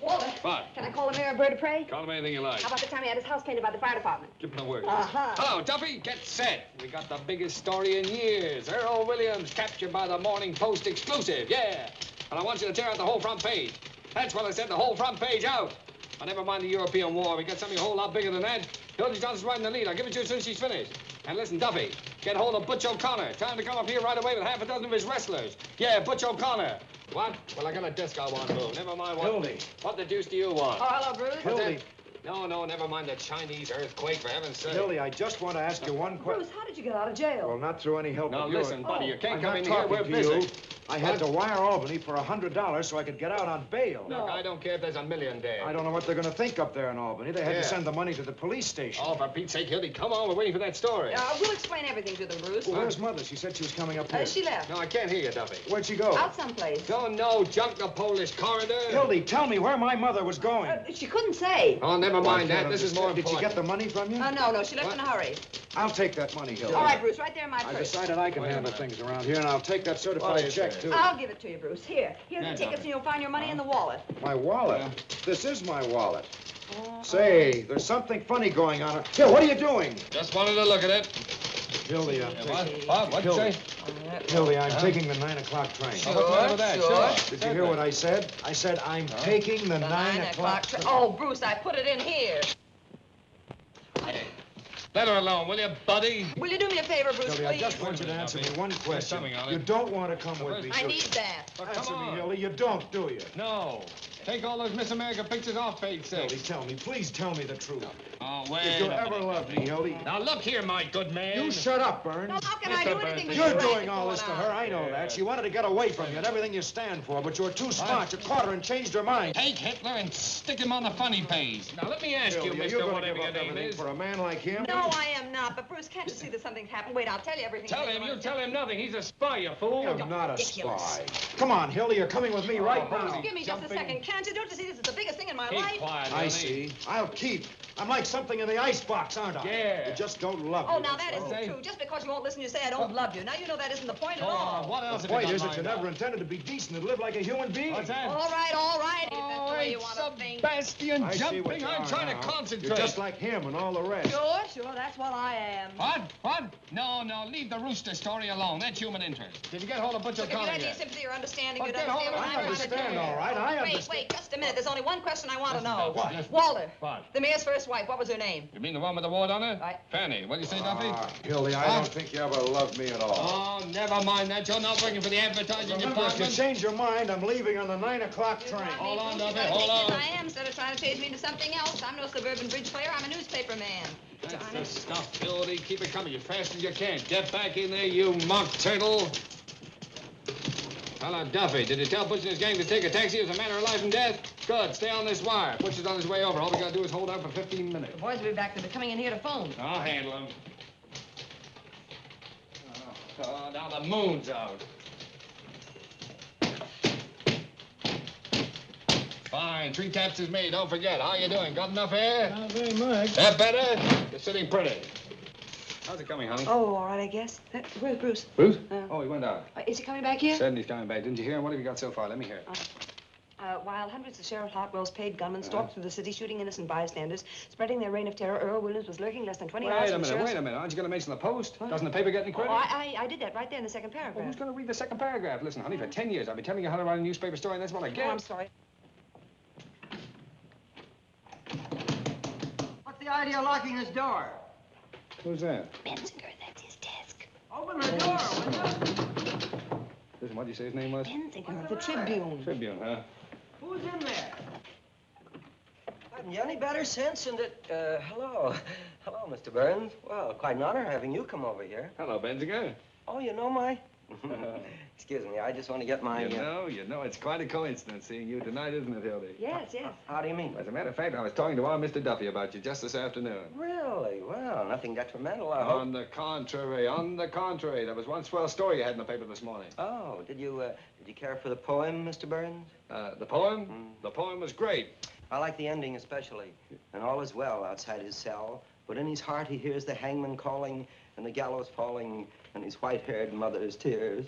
Walter. What? Can I call him Mayor of Bird of Prey? Call him anything you like. How about the time he had his house painted by the fire department? Give him a word. Uh-huh. Hello, Duffy. Get set. We got the biggest story in years. Earl Williams captured by the Morning Post exclusive. Yeah. And I want you to tear out the whole front page. That's what I said, the whole front page out. But never mind the European war. We got something a whole lot bigger than that. Hildy Johnson's right in the lead. I'll give it to you as soon as she's finished. And listen, Duffy, get hold of Butch O'Connor. Tell him to come up here right away with half a dozen of his wrestlers. Yeah, Butch O'Connor. What? Well, I got a desk I want to move. Never mind what... Hildy. What the deuce do you want? Oh, hello, Bruce. Hildy. No, never mind the Chinese earthquake, for heaven's sake. Hildy, I just want to ask you one question. Bruce, how did you get out of jail? Well, not through any help Now, of yours. listen, buddy, you can't I'm come not in here. talking We're to busy. you. I had to wire Albany for $100 so I could get out on bail. Look, I don't care if there's a million there. I don't know what they're going to think up there in Albany. They had Yeah. to send the money to the police station. Oh, for Pete's sake, Hildy, come on. We're waiting for that story. We'll explain everything to them, Bruce. Well, where's Mother? She said she was coming up here. She left. No, I can't hear you, Duffy. Where'd she go? Out someplace. Don't know, junk the Polish corridor. Hildy, tell me where my mother was going. She couldn't say. Oh, never mind that. This is more Did important. she get the money from you? No, she left in a hurry. I'll take that money, Hildy. All right, Bruce, right there in my I purse. decided I can Wait a handle minute. things around here, and I'll take that What certified is check. too. I'll give it to you, Bruce. Here's Yeah, the tickets, Duffy. and you'll find your money in the wallet. My wallet? This is my wallet. Say, there's something funny going on. Here, what are you doing? Just wanted to look at it. Hildy, What'd you say? Hildy, I'm taking the 9 o'clock train. What's the matter with that? Sure. Did you hear what I said? I said I'm taking the 9 o'clock train. Oh, Bruce, I put it in here. Let her alone, will you, buddy? Will you do me a favor, Bruce, Hildy, please? I just want you to answer me one question. something on it. You don't want to come with me, I do need you? that. Answer me, Hildy. You don't, do you? No. Take all those Miss America pictures off page 6. Hildy, tell me. Please tell me the truth. Oh, wait If you a ever minute. loved me, Hildy. Now, look here, my good man. You shut up, Burns. No, how can I do anything with You're your doing racket all this to going her. on? I know that. She wanted to get away from you and everything you stand for, but you're too smart. You caught her and changed her mind. Take Hitler and stick him on the funny page. Now, let me ask you, Hildy, Mr. you're gonna Whatever give your up name everything is. for a man like him? No, I am not. But, Bruce, can't you see that something's happened? Wait, I'll tell you everything. Tell him. You tell him nothing. He's a spy, you fool. I'm not a ridiculous. spy. Come on, Hildy, you're coming with me right Bruce, now. give me just a second, can't you? Don't you see this is the biggest thing in my life? Quiet, I see. I'll keep. I'm like something in the icebox, aren't I? Yeah. You just don't love Oh, me. now that's that all. isn't true. Just because you won't listen, you say I don't love you. Now you know that isn't the point at all. What else The have you point got is that you lined never up? intended to be decent and live like a human being. What's that? All right, if that's the way you want to think. Bastion I see what jumping. you I'm are trying now. to concentrate. You're just like him and all the rest. Sure, that's what I am. What? No, leave the rooster story alone. That's human interest. Did you get hold of Butcher Look, if you Collier? had any sympathy or understanding, Well, you'd get understand hold what of I'm it. trying to do. understand, all right. I Wait, understand. just a minute. There's only one question I want to know. What? Walter. What? The mayor's first wife. What was her name? You mean the one with the wart on her? Right. Fanny. What'd you say, Duffy? Hildy, I don't think you ever loved me at all. Oh, never mind that. You're not working for the advertising Remember, if you department. change your mind, I'm leaving on the 9 o'clock train. Hold on, Bruce, you Duffy. better Hold take on. this I am instead of trying to change me into something else. I'm no suburban bridge player. I'm a newspaper man. That's the stuff, Hildy. Keep it coming as fast as you can. Get back in there, you mock turtle. Hello, Duffy. Did you tell Butch and his gang to take a taxi as a matter of life and death? Good. Stay on this wire. Butch is on his way over. All we gotta do is hold out for 15 minutes. The boys will be back. They'll be coming in here to phone. I'll handle him. Oh, now the moon's out. Fine. 3 taps is made. Don't forget. How you doing? Got enough air? Not very much. That better? You're sitting pretty. How's it coming, honey? Oh, all right, I guess. Where's Bruce? Bruce? Oh, he went out. Is he coming back here? Said he's coming back. Didn't you hear him? What have you got so far? Let me hear it. While hundreds of Sheriff Hartwell's paid gunmen stalked through the city, shooting innocent bystanders, spreading their reign of terror, Earl Williams was lurking less than 20 hours from the sheriff's... Wait a minute. Aren't you going to mention the Post? Doesn't the paper get any credit? Oh, I did that right there in the second paragraph. Well, who's going to read the second paragraph? Listen, honey, for 10 years I've been telling you how to write a newspaper story, and that's what I get. Oh, I'm sorry. What's the idea of locking this door? Who's that? Benzinger, that's his desk. Open the door, will you? Listen, what did you say his name was? Benzinger, the Tribune. Tribune, huh? Who's in there? Haven't you any better sense than that? Hello. Hello, Mr. Burns. Well, quite an honor having you come over here. Hello, Benzinger. Oh, you know my... Excuse me, I just want to get my... You know, it's quite a coincidence seeing you tonight, isn't it, Hildy? Yes. How do you mean? As a matter of fact, I was talking to our Mr. Duffy about you just this afternoon. Really? Well, nothing detrimental, I hope. On the contrary. There was one swell story you had in the paper this morning. Oh, did you care for the poem, Mr. Burns? The poem? The poem was great. I like the ending especially. And all is well outside his cell, but in his heart he hears the hangman calling and the gallows falling and his white-haired mother's tears.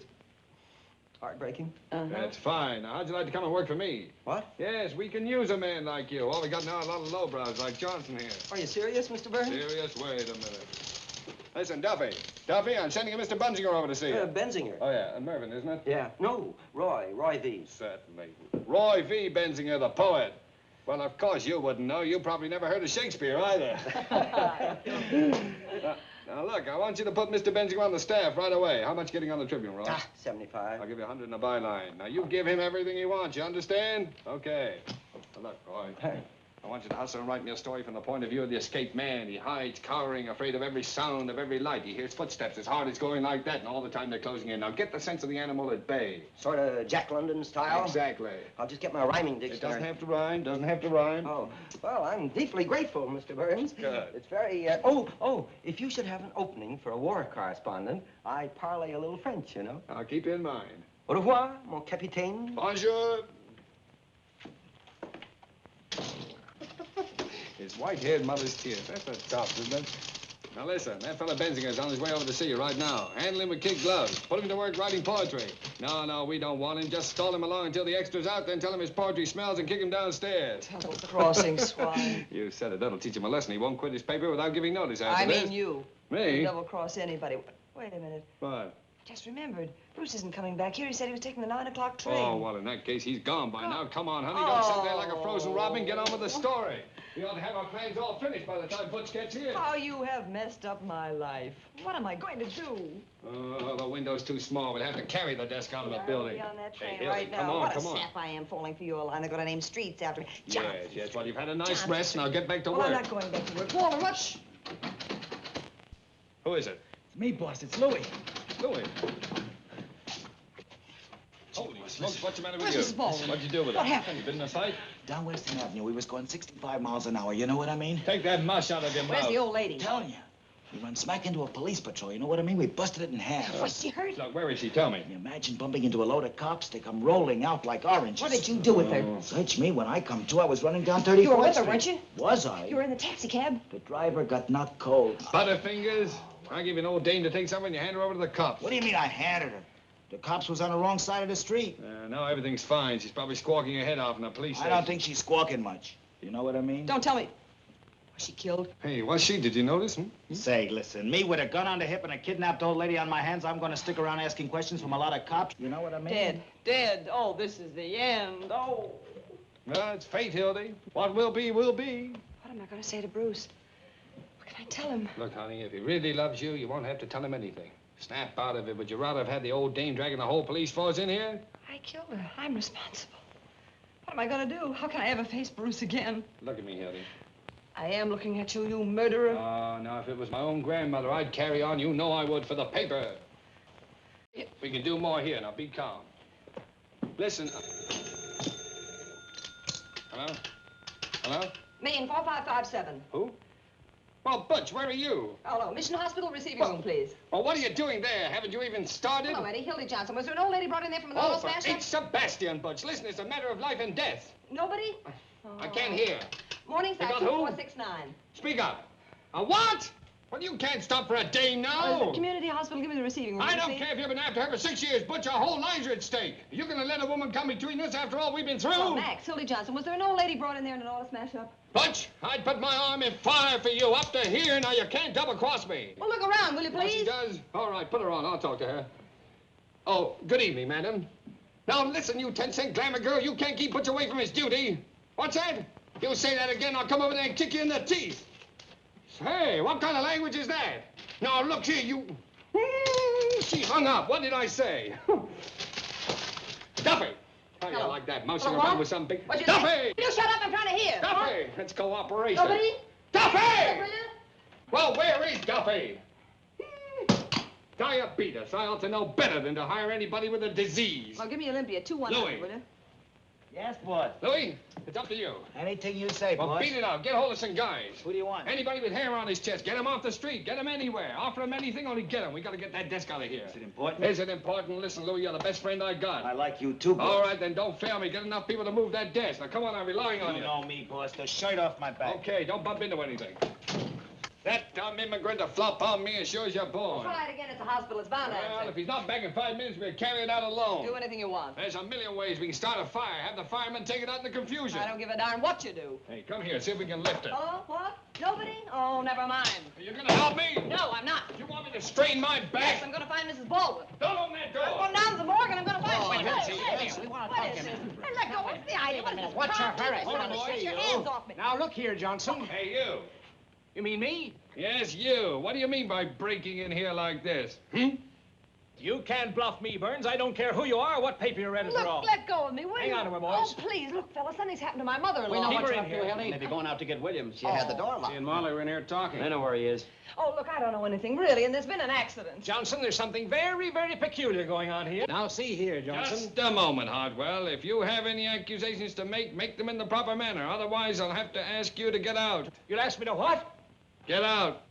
Heartbreaking? That's fine. Now, how'd you like to come and work for me? What? Yes, we can use a man like you. All we got now are a lot of lowbrows like Johnson here. Are you serious, Mr. Burns? Serious? Wait a minute. Listen, Duffy, I'm sending a Mr. Benzinger over to see you. Benzinger. Oh, yeah, Mervyn, isn't it? Yeah. No, Roy V. Certainly. Roy V. Benzinger, the poet. Well, of course you wouldn't know. You probably never heard of Shakespeare either. Now, look, I want you to put Mr. Benzinger on the staff right away. How much getting on the Tribune, Roy? 75. I'll give you 100 in a byline. Now, you give him everything he wants, you understand? Okay. Now, look, Roy, I want you to hustle and write me a story from the point of view of the escaped man. He hides, cowering, afraid of every sound, of every light. He hears footsteps. His heart is going like that, and all the time they're closing in. Now, get the sense of the animal at bay. Sort of Jack London style? Exactly. I'll just get my rhyming dictionary. It doesn't have to rhyme. Oh, well, I'm deeply grateful, Mr. Burns. Good. It's very, if you should have an opening for a war correspondent, I'd parlay a little French, you know. I'll keep you in mind. Au revoir, mon capitaine. Bonjour. His white-haired mother's tears. That's the top, isn't it? Now, listen, that fella Benzinger's on his way over to see you right now. Handle him with kid gloves. Put him to work writing poetry. No, we don't want him. Just stall him along until the extra's out, then tell him his poetry smells and kick him downstairs. Double-crossing swine. You said it. That'll teach him a lesson. He won't quit his paper without giving notice after I this. mean you. Me? You double-cross anybody. Wait a minute. What? Just remembered. Bruce isn't coming back here. He said he was taking the 9 o'clock train. Oh, well, in that case, he's gone by now. Come on, honey. Don't sit there like a frozen robin. Get on with the story. We ought to have our plans all finished by the time Butch gets here. How you have messed up my life. What am I going to do? Oh, the window's too small. We'll have to carry the desk out of the building. I'll be on that train Hey, Hildy, right now. come on, what come a on. sap I am falling for your line. They're going to name streets after me. Johnson. Yes. Well, you've had a nice Johnson. rest. Now get back to Well, work. I'm not going back to work. Walter, what? Shh. Who is it? It's me, boss. It's Louis. Louis. Holy smokes, what's the matter with Where's you? Mrs. Baldwin? What'd you do with her? What happened? You been in a fight? Down Western Avenue, we was going 65 miles an hour. You know what I mean? Take that mush out of your Where's mouth. the old lady? Telling you. We run smack into a police patrol. You know what I mean? We busted it in half. Was she hurt? Look, where is she? Tell me. Can you imagine bumping into a load of cops? They come rolling out like oranges. What did you do with her? Search me. When I come to, I was running down 34th You were with her, Street. weren't you? Was I? You were in the taxi cab. The driver got knocked cold. Butterfingers. I'll give you an old dame to take something and you hand her over to the cops. What do you mean I handed her? The cops was on the wrong side of the street. No, everything's fine. She's probably squawking her head off in the police I station. don't think she's squawking much. You know what I mean? Don't tell me. Was she killed? Hey, was she? Did you notice? Say, listen, me with a gun on the hip and a kidnapped old lady on my hands, I'm going to stick around asking questions from a lot of cops. You know what I mean? Dead. Dead. Oh, this is the end. Oh. Well, it's fate, Hildy. What will be, will be. What am I going to say to Bruce? What can I tell him? Look, honey, if he really loves you, you won't have to tell him anything. Snap out of it. Would you rather have had the old dame dragging the whole police force in here? I killed her. I'm responsible. What am I going to do? How can I ever face Bruce again? Look at me, Hildy. I am looking at you, you murderer. Oh, now, if it was my own grandmother, I'd carry on. You know I would for the paper. We can do more here. Now, be calm. Listen. Hello? Hello? Main 4557. Who? Well, Butch, where are you? Hello, Mission Hospital receiving room, please. Well, what are you doing there? Haven't you even started? Hello, Eddie. Hildy Johnson. Was there an old lady brought in there from an Oh, oil for smash? St. Sebastian, Butch. Listen, it's a matter of life and death. Nobody? I can't hear. Morning, They fax got who? 2469. Speak up. A what? Well, you can't stop for a day now. The community hospital, give me the receiving room. I you don't see? care if you've been after her for 6 years, Butch. Our whole lives are at stake. You're going to let a woman come between us after all we've been through? Oh, Max, Hildy Johnson. Was there an old lady brought in there in an oil smash-up? Butch, I'd put my arm in fire for you up to here. Now, you can't double-cross me. Well, look around, will you, Oh, she please? does? All right, put her on. I'll talk to her. Oh, good evening, madam. Now, listen, you 10-cent glamour girl. You can't keep Butch away from his duty. What's that? You say that again, I'll come over there and kick you in the teeth. Hey, what kind of language is that? Now, look here, you... She hung up. What did I say? Duffy! How you like that? Mousing Hello, around what? with some big... What'd you Duffy! say? You shut up, I'm trying to hear. Duffy! It's cooperation. Nobody? Duffy! Well, where is Duffy? Diabetes. I ought to know better than to hire anybody with a disease. Well, give me Olympia, 219, Louis. will you? Yes, boss. Louis, it's up to you. Anything you say, Well, boss. beat it out. Get hold of some guys. Who do you want? Anybody with hair on his chest. Get him off the street. Get him anywhere. Offer him anything, only get him. We got to get that desk out of here. Is it important? Is it important? Listen, Louis, you're the best friend I got. I like you too, boss. All right, then don't fail me. Get enough people to move that desk. Now, come on, I'm relying on you. You know me, boss. The shirt off my back. Okay, don't bump into anything. That dumb immigrant to flop on me as sure as you're born. Try it again at the hospital. It's bound to Well, answer. if he's not back in 5 minutes, we'll carry it out alone. Do anything you want. There's a million ways we can start a fire. Have the firemen take it out in the confusion. I don't give a darn what you do. Hey, come here. See if we can lift it. Oh, what? Nobody? Oh, never mind. You're going to help me? No, I'm not. You want me to strain my back? Yes, I'm going to find Mrs. Baldwin. Don't open that door. I'm going down to the morgue and I'm going to find Oh, her. let's see. What is this? Hey, let go. What's the idea? What is this? What's your hurry? Hold on, Get your hands off me. Now, look here, Johnson. Hey, you. You mean me? Yes, you. What do you mean by breaking in here like this? You can't bluff me, Burns. I don't care who you are or what paper you're editor Look, of. let go of me, will Hang you? on to her, boys. Oh, please, look, fella, something's happened to my mother-in-law. We know Keep what her you're in up to, here. Hildy. Maybe going out to get Williams. She Oh. had the door locked. She and Molly were in here talking. I know where he is. Oh, look, I don't know anything, really, and there's been an accident. Johnson, there's something very, very peculiar going on here. Now, see here, Johnson. Just a moment, Hartwell. If you have any accusations to make them in the proper manner. Otherwise, I'll have to ask you to get out. You'll ask me to what? Get out.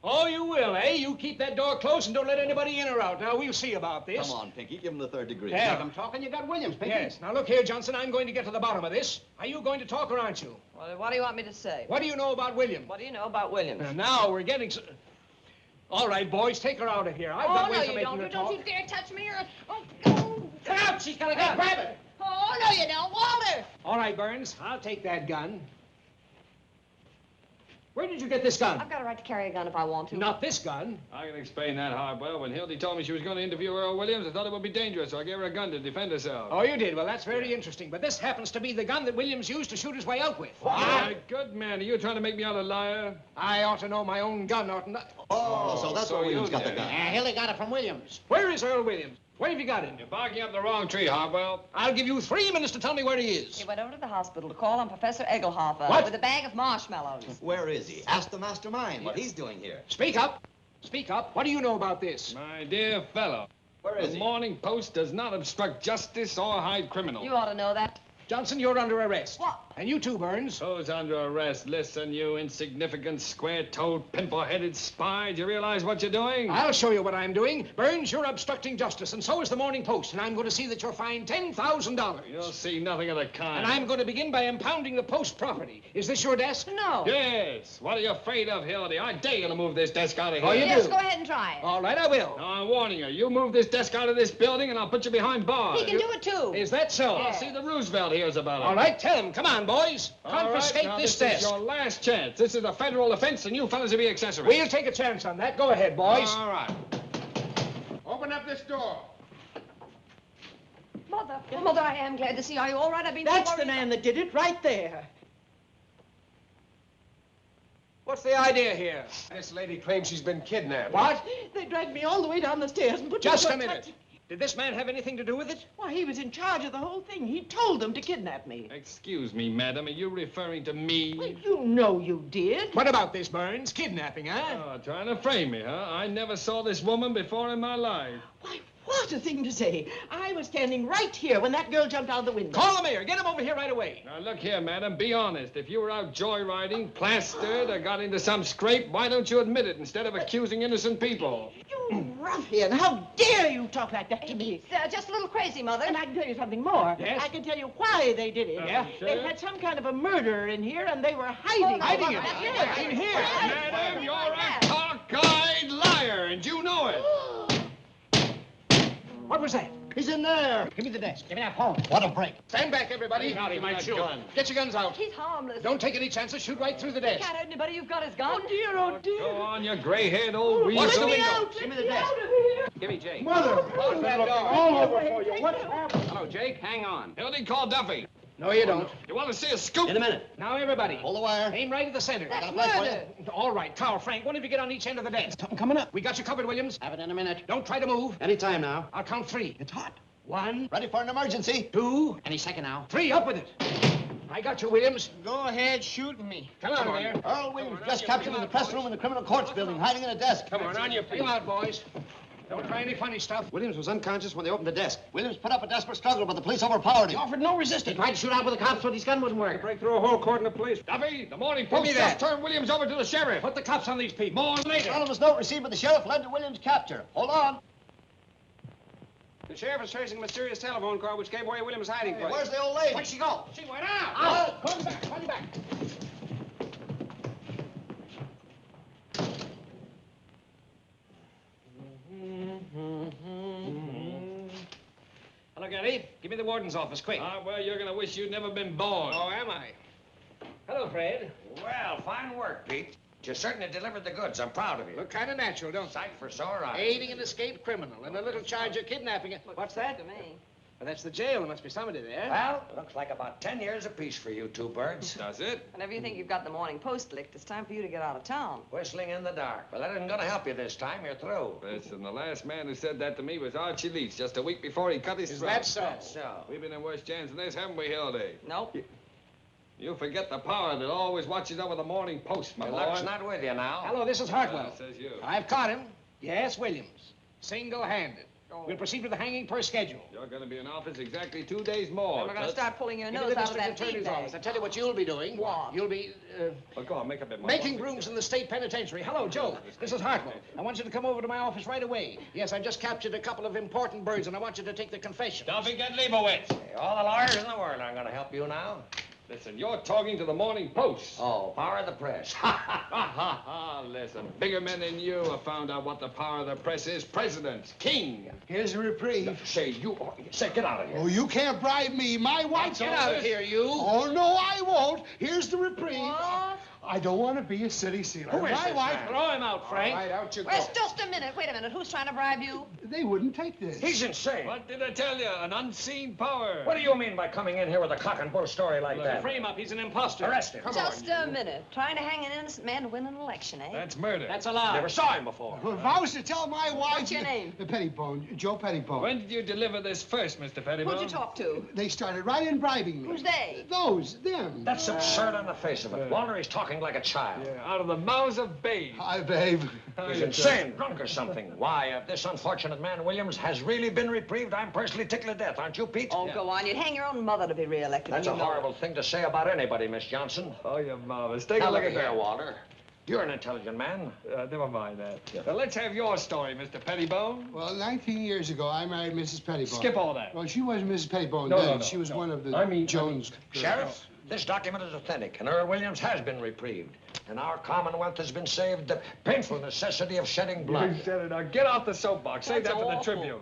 Oh, you will, eh? You keep that door closed and don't let anybody in or out. Now, we'll see about this. Come on, Pinky. Give him the third degree. Yeah. I'm talking. You got Williams, Pinky. Yes. Now, look here, Johnson. I'm going to get to the bottom of this. Are you going to talk or aren't you? Well, what do you want me to say? What do you know about William? What do you know about Williams? Now we're getting... All right, boys, take her out of here. I've Oh, got no, ways of you making don't. her You don't talk. you dare touch me or... Oh, Get out! She's got a gun. Grab it! oh, no, you don't. Walter! All right, Burns, I'll take that gun. Where did you get this gun? I've got a right to carry a gun if I want to. Not this gun. I can explain that, Hartwell. When Hildy told me she was going to interview Earl Williams, I thought it would be dangerous, so I gave her a gun to defend herself. Oh, you did? Well, that's very interesting. But this happens to be the gun that Williams used to shoot his way out with. My good man, are you trying to make me out a liar? I ought to know my own gun, oughtn't I? Oh, so that's where Williams got the gun. Hildy got it from Williams. Where is Earl Williams? Where have you got him? You're barking up the wrong tree, Hartwell. I'll give you 3 minutes to tell me where he is. He went over to the hospital to call on Professor Egelhofer What? with a bag of marshmallows. Where is he? Ask the mastermind what he's doing here. Speak up. Speak up. What do you know about this? My dear fellow, Where is the he? Morning Post does not obstruct justice or hide criminals. You ought to know that. Johnson, you're under arrest. What? And you too, Burns. Who's under arrest? Listen, you insignificant, square-toed, pimple-headed spy. Do you realize what you're doing? I'll show you what I'm doing. Burns, you're obstructing justice, and so is the Morning Post, and I'm going to see that you're fined $10,000. You'll see nothing of the kind. And I'm going to begin by impounding the Post property. Is this your desk? No. Yes. What are you afraid of, Hildy? I dare you to move this desk out of here. Oh, you Yes, do? go ahead and try it. All right, I will. Now, I'm warning you. You move this desk out of this building, and I'll put you behind bars. He can do it, too. Is that so? I'll see the Roosevelt hears about it. All right, tell him. Come on, boys. Confiscate now, this This desk. is your last chance. This is a federal offense, and you fellas will be accessories. We'll take a chance on that. Go ahead, boys. All right. Open up this door. Mother, I am glad to see you. Are you all right? I've been That's so the worried. man that did it right there. What's the idea here? This lady claims she's been kidnapped. What? They dragged me all the way down the stairs and put me Just into a minute. Did this man have anything to do with it? Why, he was in charge of the whole thing. He told them to kidnap me. Excuse me, madam. Are you referring to me? Well, you know you did. What about this, Burns? Kidnapping, huh? Oh, trying to frame me, huh? I never saw this woman before in my life. Why, what a thing to say. I was standing right here when that girl jumped out of the window. Call the mayor. Get him over here right away. Now, look here, madam. Be honest. If you were out joyriding, plastered, or got into some scrape, why don't you admit it instead of accusing innocent people? You ruffian. How dare you talk like that to me? It's just a little crazy, Mother. And I can tell you something more. Yes? I can tell you why they did it. Yeah? They had some kind of a murderer in here, and they were hiding. Hiding it? Yes. In here? Madam, you're a cockeyed liar, and you know it. What was that? He's in there. Give me the desk. Give me that phone. What a break. Stand back, everybody. Not even might that shoot. gun. Get your guns out. He's harmless. Don't take any chances. Shoot right through the He desk. can't hurt anybody. You've got his gun. Oh, dear, oh, dear. Go on, you gray-haired old weasel. Watch the Let me window. out. Give me Let the me desk. out of here. Give me Jake. Mother. Close that door. All over for you. What's happened? Hello, Jake. Hang on. Hildy, call Duffy. No, you don't. You want to see a scoop? In a minute. Now, everybody. Hold the wire. Aim right at the center. That's Got a place for murder. All right, Carl, Frank, one of you get on each end of the desk. Something coming up. We got you covered, Williams. Have it in a minute. Don't try to move. Any time now. I'll count 3. It's hot. 1, Ready for an emergency. 2, Any second now. 3. Up with it. I got you, Williams. Go ahead, shoot me. Come on there. Earl Williams just captured in the press room in the criminal courts building, hiding in a desk. Come on your feet. Come out, boys. Don't try any funny stuff. Williams was unconscious when they opened the desk. Williams put up a desperate struggle, but the police overpowered He him. offered no resistance. He tried to shoot out with the cops, but his gun wouldn't work. Break through a whole court in the police. Duffy, the Morning Give me Post that. just turned Williams over to the sheriff. Put the cops on these people. More later. Anonymous note received by the sheriff led to Williams' capture. Hold on. The sheriff is tracing a mysterious telephone call which gave away Williams' hiding place. Where's the old lady? Where'd she go? She went out. Out. Call him back. Call him back. Hello, Gary. Give me the warden's office, quick. Well, you're going to wish you'd never been born. Oh, am I? Hello, Fred. Well, fine work, Pete. You certainly delivered the goods. I'm proud of you. Look kind of natural, don't you? Sight for sore eyes. Aiding an escaped criminal and a little charge of kidnapping. What's that? To me. Well, that's the jail. There must be somebody there. Well, looks like about 10 years apiece for you two birds. Does it? Whenever you think you've got the Morning Post licked, it's time for you to get out of town. Whistling in the dark. Well, that isn't going to help you this time. You're through. Listen, the last man who said that to me was Archie Leach just a week before he cut his Is throat. that so? That's so. We've been in worse jams than this, haven't we, Hildy? Nope. You forget the power that always watches over the Morning Post, my Your boy. luck's not with you now. Hello, this is Hartwell. Says you. I've caught him. Yes, Williams. Single-handed. We'll proceed with the hanging per schedule. You're going to be in office exactly 2 days more. And we're going to start pulling your Give me nose the out of district that attorney's feed office. I bag. tell you what you'll be doing. What? You'll be Well, go on, make up your mind. making rooms in the state penitentiary. Hello, Joe. This is Hartwell. I want you to come over to my office right away. Yes, I just captured a couple of important birds, and I want you to take the confession. Duffy, get Leibowitz. Hey, all the lawyers in the world aren't going to help you now. Listen, you're talking to the Morning Post. Oh, power of the press. Listen, bigger men than you have found out what the power of the press is. President, king. Here's a reprieve. Get out of here. Oh, you can't bribe me. My wife's Get out of here, you. Oh, no, I won't. Here's the reprieve. What? I don't want to be a city sealer. Who is My this wife. man? Throw him out, Frank. All right, out you go. Wait, just a minute. Wait a minute. Who's trying to bribe you? They wouldn't take this. He's insane. What did I tell you? An unseen power. What do you mean by coming in here with a cock and bull story like that? Frame up. He's an imposter. Arrest him. Just a minute. Trying to hang an innocent man to win an election, eh? That's murder. That's allowed. Never saw him before. Well, if I was to tell my wife... What's your name? Pettibone. Joe Pettibone. When did you deliver this first, Mr. Pettibone? Who'd you talk to? They started right in bribing me. Who's they? Them. That's absurd on the face of it. Walter, he's talking like a child. Yeah, out of the mouths of babes. Hi, babe. He's insane, drunk or something. Why, if this unfortunate man, Williams, has really been reprieved, I'm personally tickled to death, aren't you, Pete? Oh, go on. You'd hang your own mother to be reelected. That's a horrible thing to say about anybody, Miss Johnson. Oh, you're marvelous. Take Now, a look look at here, Walter. You're an intelligent man. Never mind that. Now, let's have your story, Mr. Pettibone. Well, 19 years ago, I married Mrs. Pettibone. Skip all that. Well, she wasn't Mrs. Pettibone No, then. no, no, she was no. one of the Jones... Sheriff, this document is authentic, and Earl Williams has been reprieved. And our Commonwealth has been saved the painful necessity of shedding blood. You said it. Now, get off the soapbox. Save that for the Tribune.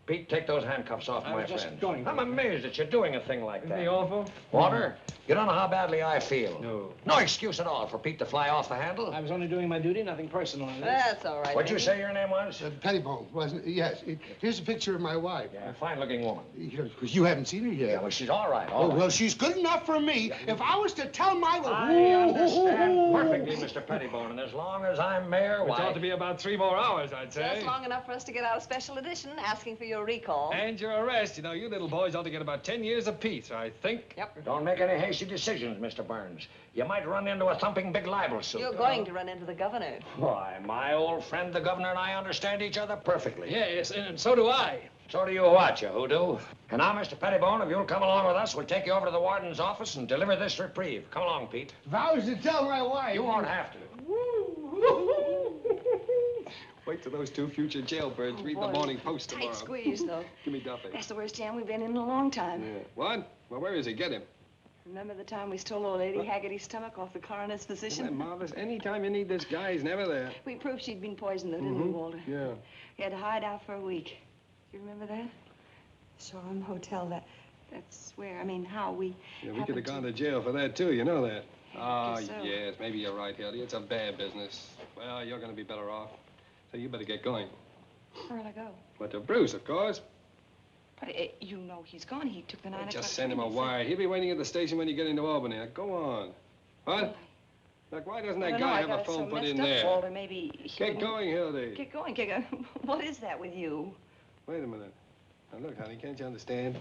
Pete, take those handcuffs off, my friend. going I'm amazed that you're doing a thing like that. Isn't he awful? Walter, you don't know how badly I feel. No. No excuse at all for Pete to fly off the handle. I was only doing my duty, nothing personal in this. That's all right. What'd you say your name was? Pettibone, wasn't it? Yes. Here's a picture of my wife. Yeah, a fine-looking woman. Because you haven't seen her yet. Yeah, well, she's all right, all right. Well, she's good enough for me. If I was to tell my... I understand perfectly, Mr. Pettibone, and as long as I'm mayor, Which ought to be about 3 more hours, I'd say. Just long enough for us to get out a special edition asking for your recall. And your arrest. You know, you little boys ought to get about 10 years apiece, I think. Yep. Don't make any hasty decisions, Mr. Burns. You might run into a thumping big libel suit. You're going to run into the governor. Why, my old friend, the governor, and I understand each other perfectly. Yes, and so do I. So do you what, you hoodoo? And now, Mr. Pettibone, if you'll come along with us, we'll take you over to the warden's office and deliver this reprieve. Come along, Pete. If I was to tell my wife... You won't have to. Wait till those 2 future jailbirds read the Morning Post tomorrow. Tight squeeze, though. Give me Duffy. That's the worst jam we've been in a long time. Yeah. What? Well, where is he? Get him. Remember the time we stole old Lady Haggerty's stomach off the coroner's Isn't that physician? marvelous? Anytime you need this guy, he's never there. We proved she'd been poisoned, though, didn't we, Walter? Yeah. We had to hide out for a week. Do you remember that? Shoreham Hotel, that's where, I mean, how we... Yeah, we could have gone to jail for that, too. You know that. Ah, guess so. yes. Maybe you're right, Hildy. It's a bad business. Well, you're going to be better off. So you better get going. Where'll I go? What, to Bruce, of course. But you know he's gone. He took the 9 o'clock Just send him a train. wire. He'll be waiting at the station when you get into Albany. Now, go on. What? Look, why doesn't that guy have a phone put in there? Walter, maybe Get going, Hildy. Get going, get going. What is that with you? Wait a minute. Now, look, honey, can't you understand?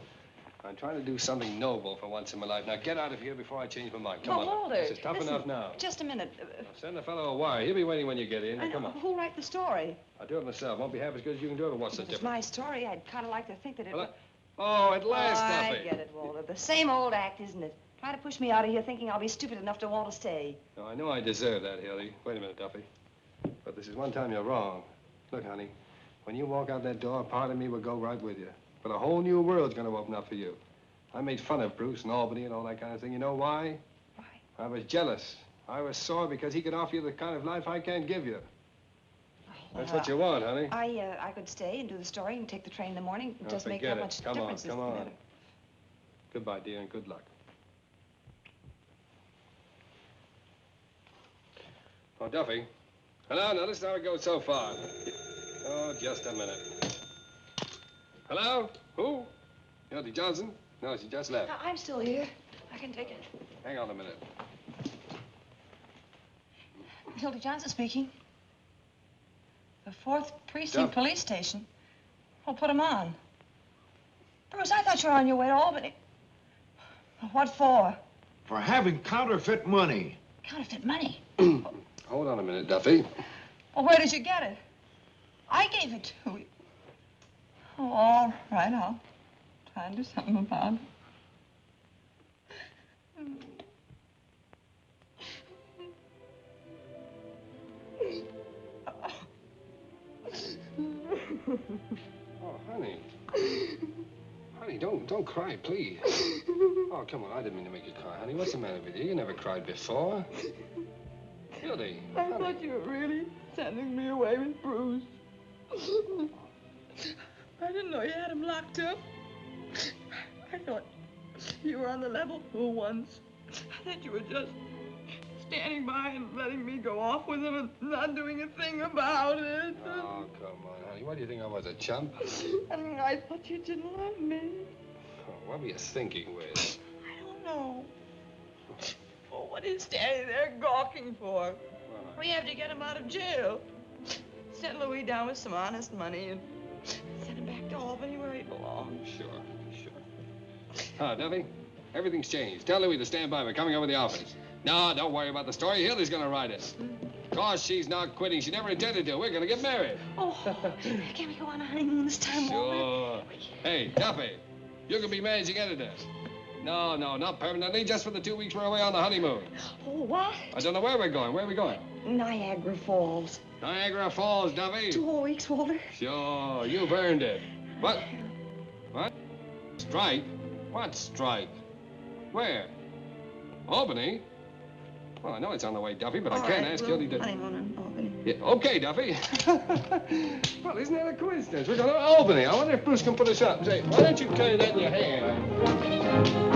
I'm trying to do something noble for once in my life. Now, get out of here before I change my mind. Come on. Walter, This is tough listen, enough now. Just a minute. Now, send the fellow a wire. He'll be waiting when you get in. Now, come on. Who'll write the story? I'll do it myself. Won't be half as good as you can do it, but what's the If it's difference? my story, I'd kind of like to think that it... Oh, at last, I Duffy. get it, Walter. The same old act, isn't it? Try to push me out of here thinking I'll be stupid enough to want to stay. No, I know I deserve that, Hildy. Wait a minute, Duffy. But this is one time you're wrong. Look, honey, when you walk out that door, part of me will go right with you. But a whole new world's going to open up for you. I made fun of Bruce and Albany and all that kind of thing. You know why? Why? I was jealous. I was sore because he could offer you the kind of life I can't give you. That's what you want, honey. I could stay and do the story and take the train in the morning. It No, doesn't make forget that it. much Come on, difference. come does it on. matter? Goodbye, dear, and good luck. Oh, Duffy. Hello? Now, listen how it goes so far. Oh, just a minute. Hello? Who? Hildy Johnson? No, she just left. I'm still here. I can take it. Hang on a minute. Hildy Johnson speaking. The 4th Precinct Police Station. Well, put him on. Bruce, I thought you were on your way to Albany. What for? For having counterfeit money. Counterfeit money? Hold on a minute, Duffy. Well, where did you get it? I gave it to you. Oh, all right, I'll try and do something about it. Oh, honey. Honey, don't cry, please. Oh, come on. I didn't mean to make you cry, honey. What's the matter with you? You never cried before. Hildy. I thought you were really sending me away with Bruce. I didn't know you had him locked up. I thought you were on the level for once. I thought you were just standing by and letting me go off with him and not doing a thing about it. Oh, come on, honey. What do you think I was, a chump? And I thought you didn't love me. Oh, what were you thinking with? I don't know. Oh, what are you standing there gawking for? We have to get him out of jail. Send Louis down with some honest money and send him back to Albany where he belongs. Sure. Duffy, everything's changed. Tell Louis to stand by. We're coming over the office. No, don't worry about the story. Hildy's gonna write it. Of course, she's not quitting. She never intended to. We're gonna get married. Oh, can we go on a honeymoon this time, Walter? Sure. Hey, Duffy, you can be managing editor. No, not permanently, just for the 2 weeks we're away on the honeymoon. Oh, what? I don't know where we're going. Where are we going? Niagara Falls. Niagara Falls, Duffy. 2 whole weeks, Walter. Sure, you've earned it. What? Strike? What strike? Where? Albany? Well, I know it's on the way, Duffy, but I can't ask Hildy to... honeymoon in Albany. Yeah, okay, Duffy. Well, isn't that a coincidence? We're going to Albany. I wonder if Bruce can put us up and say, why don't you carry that in your hand?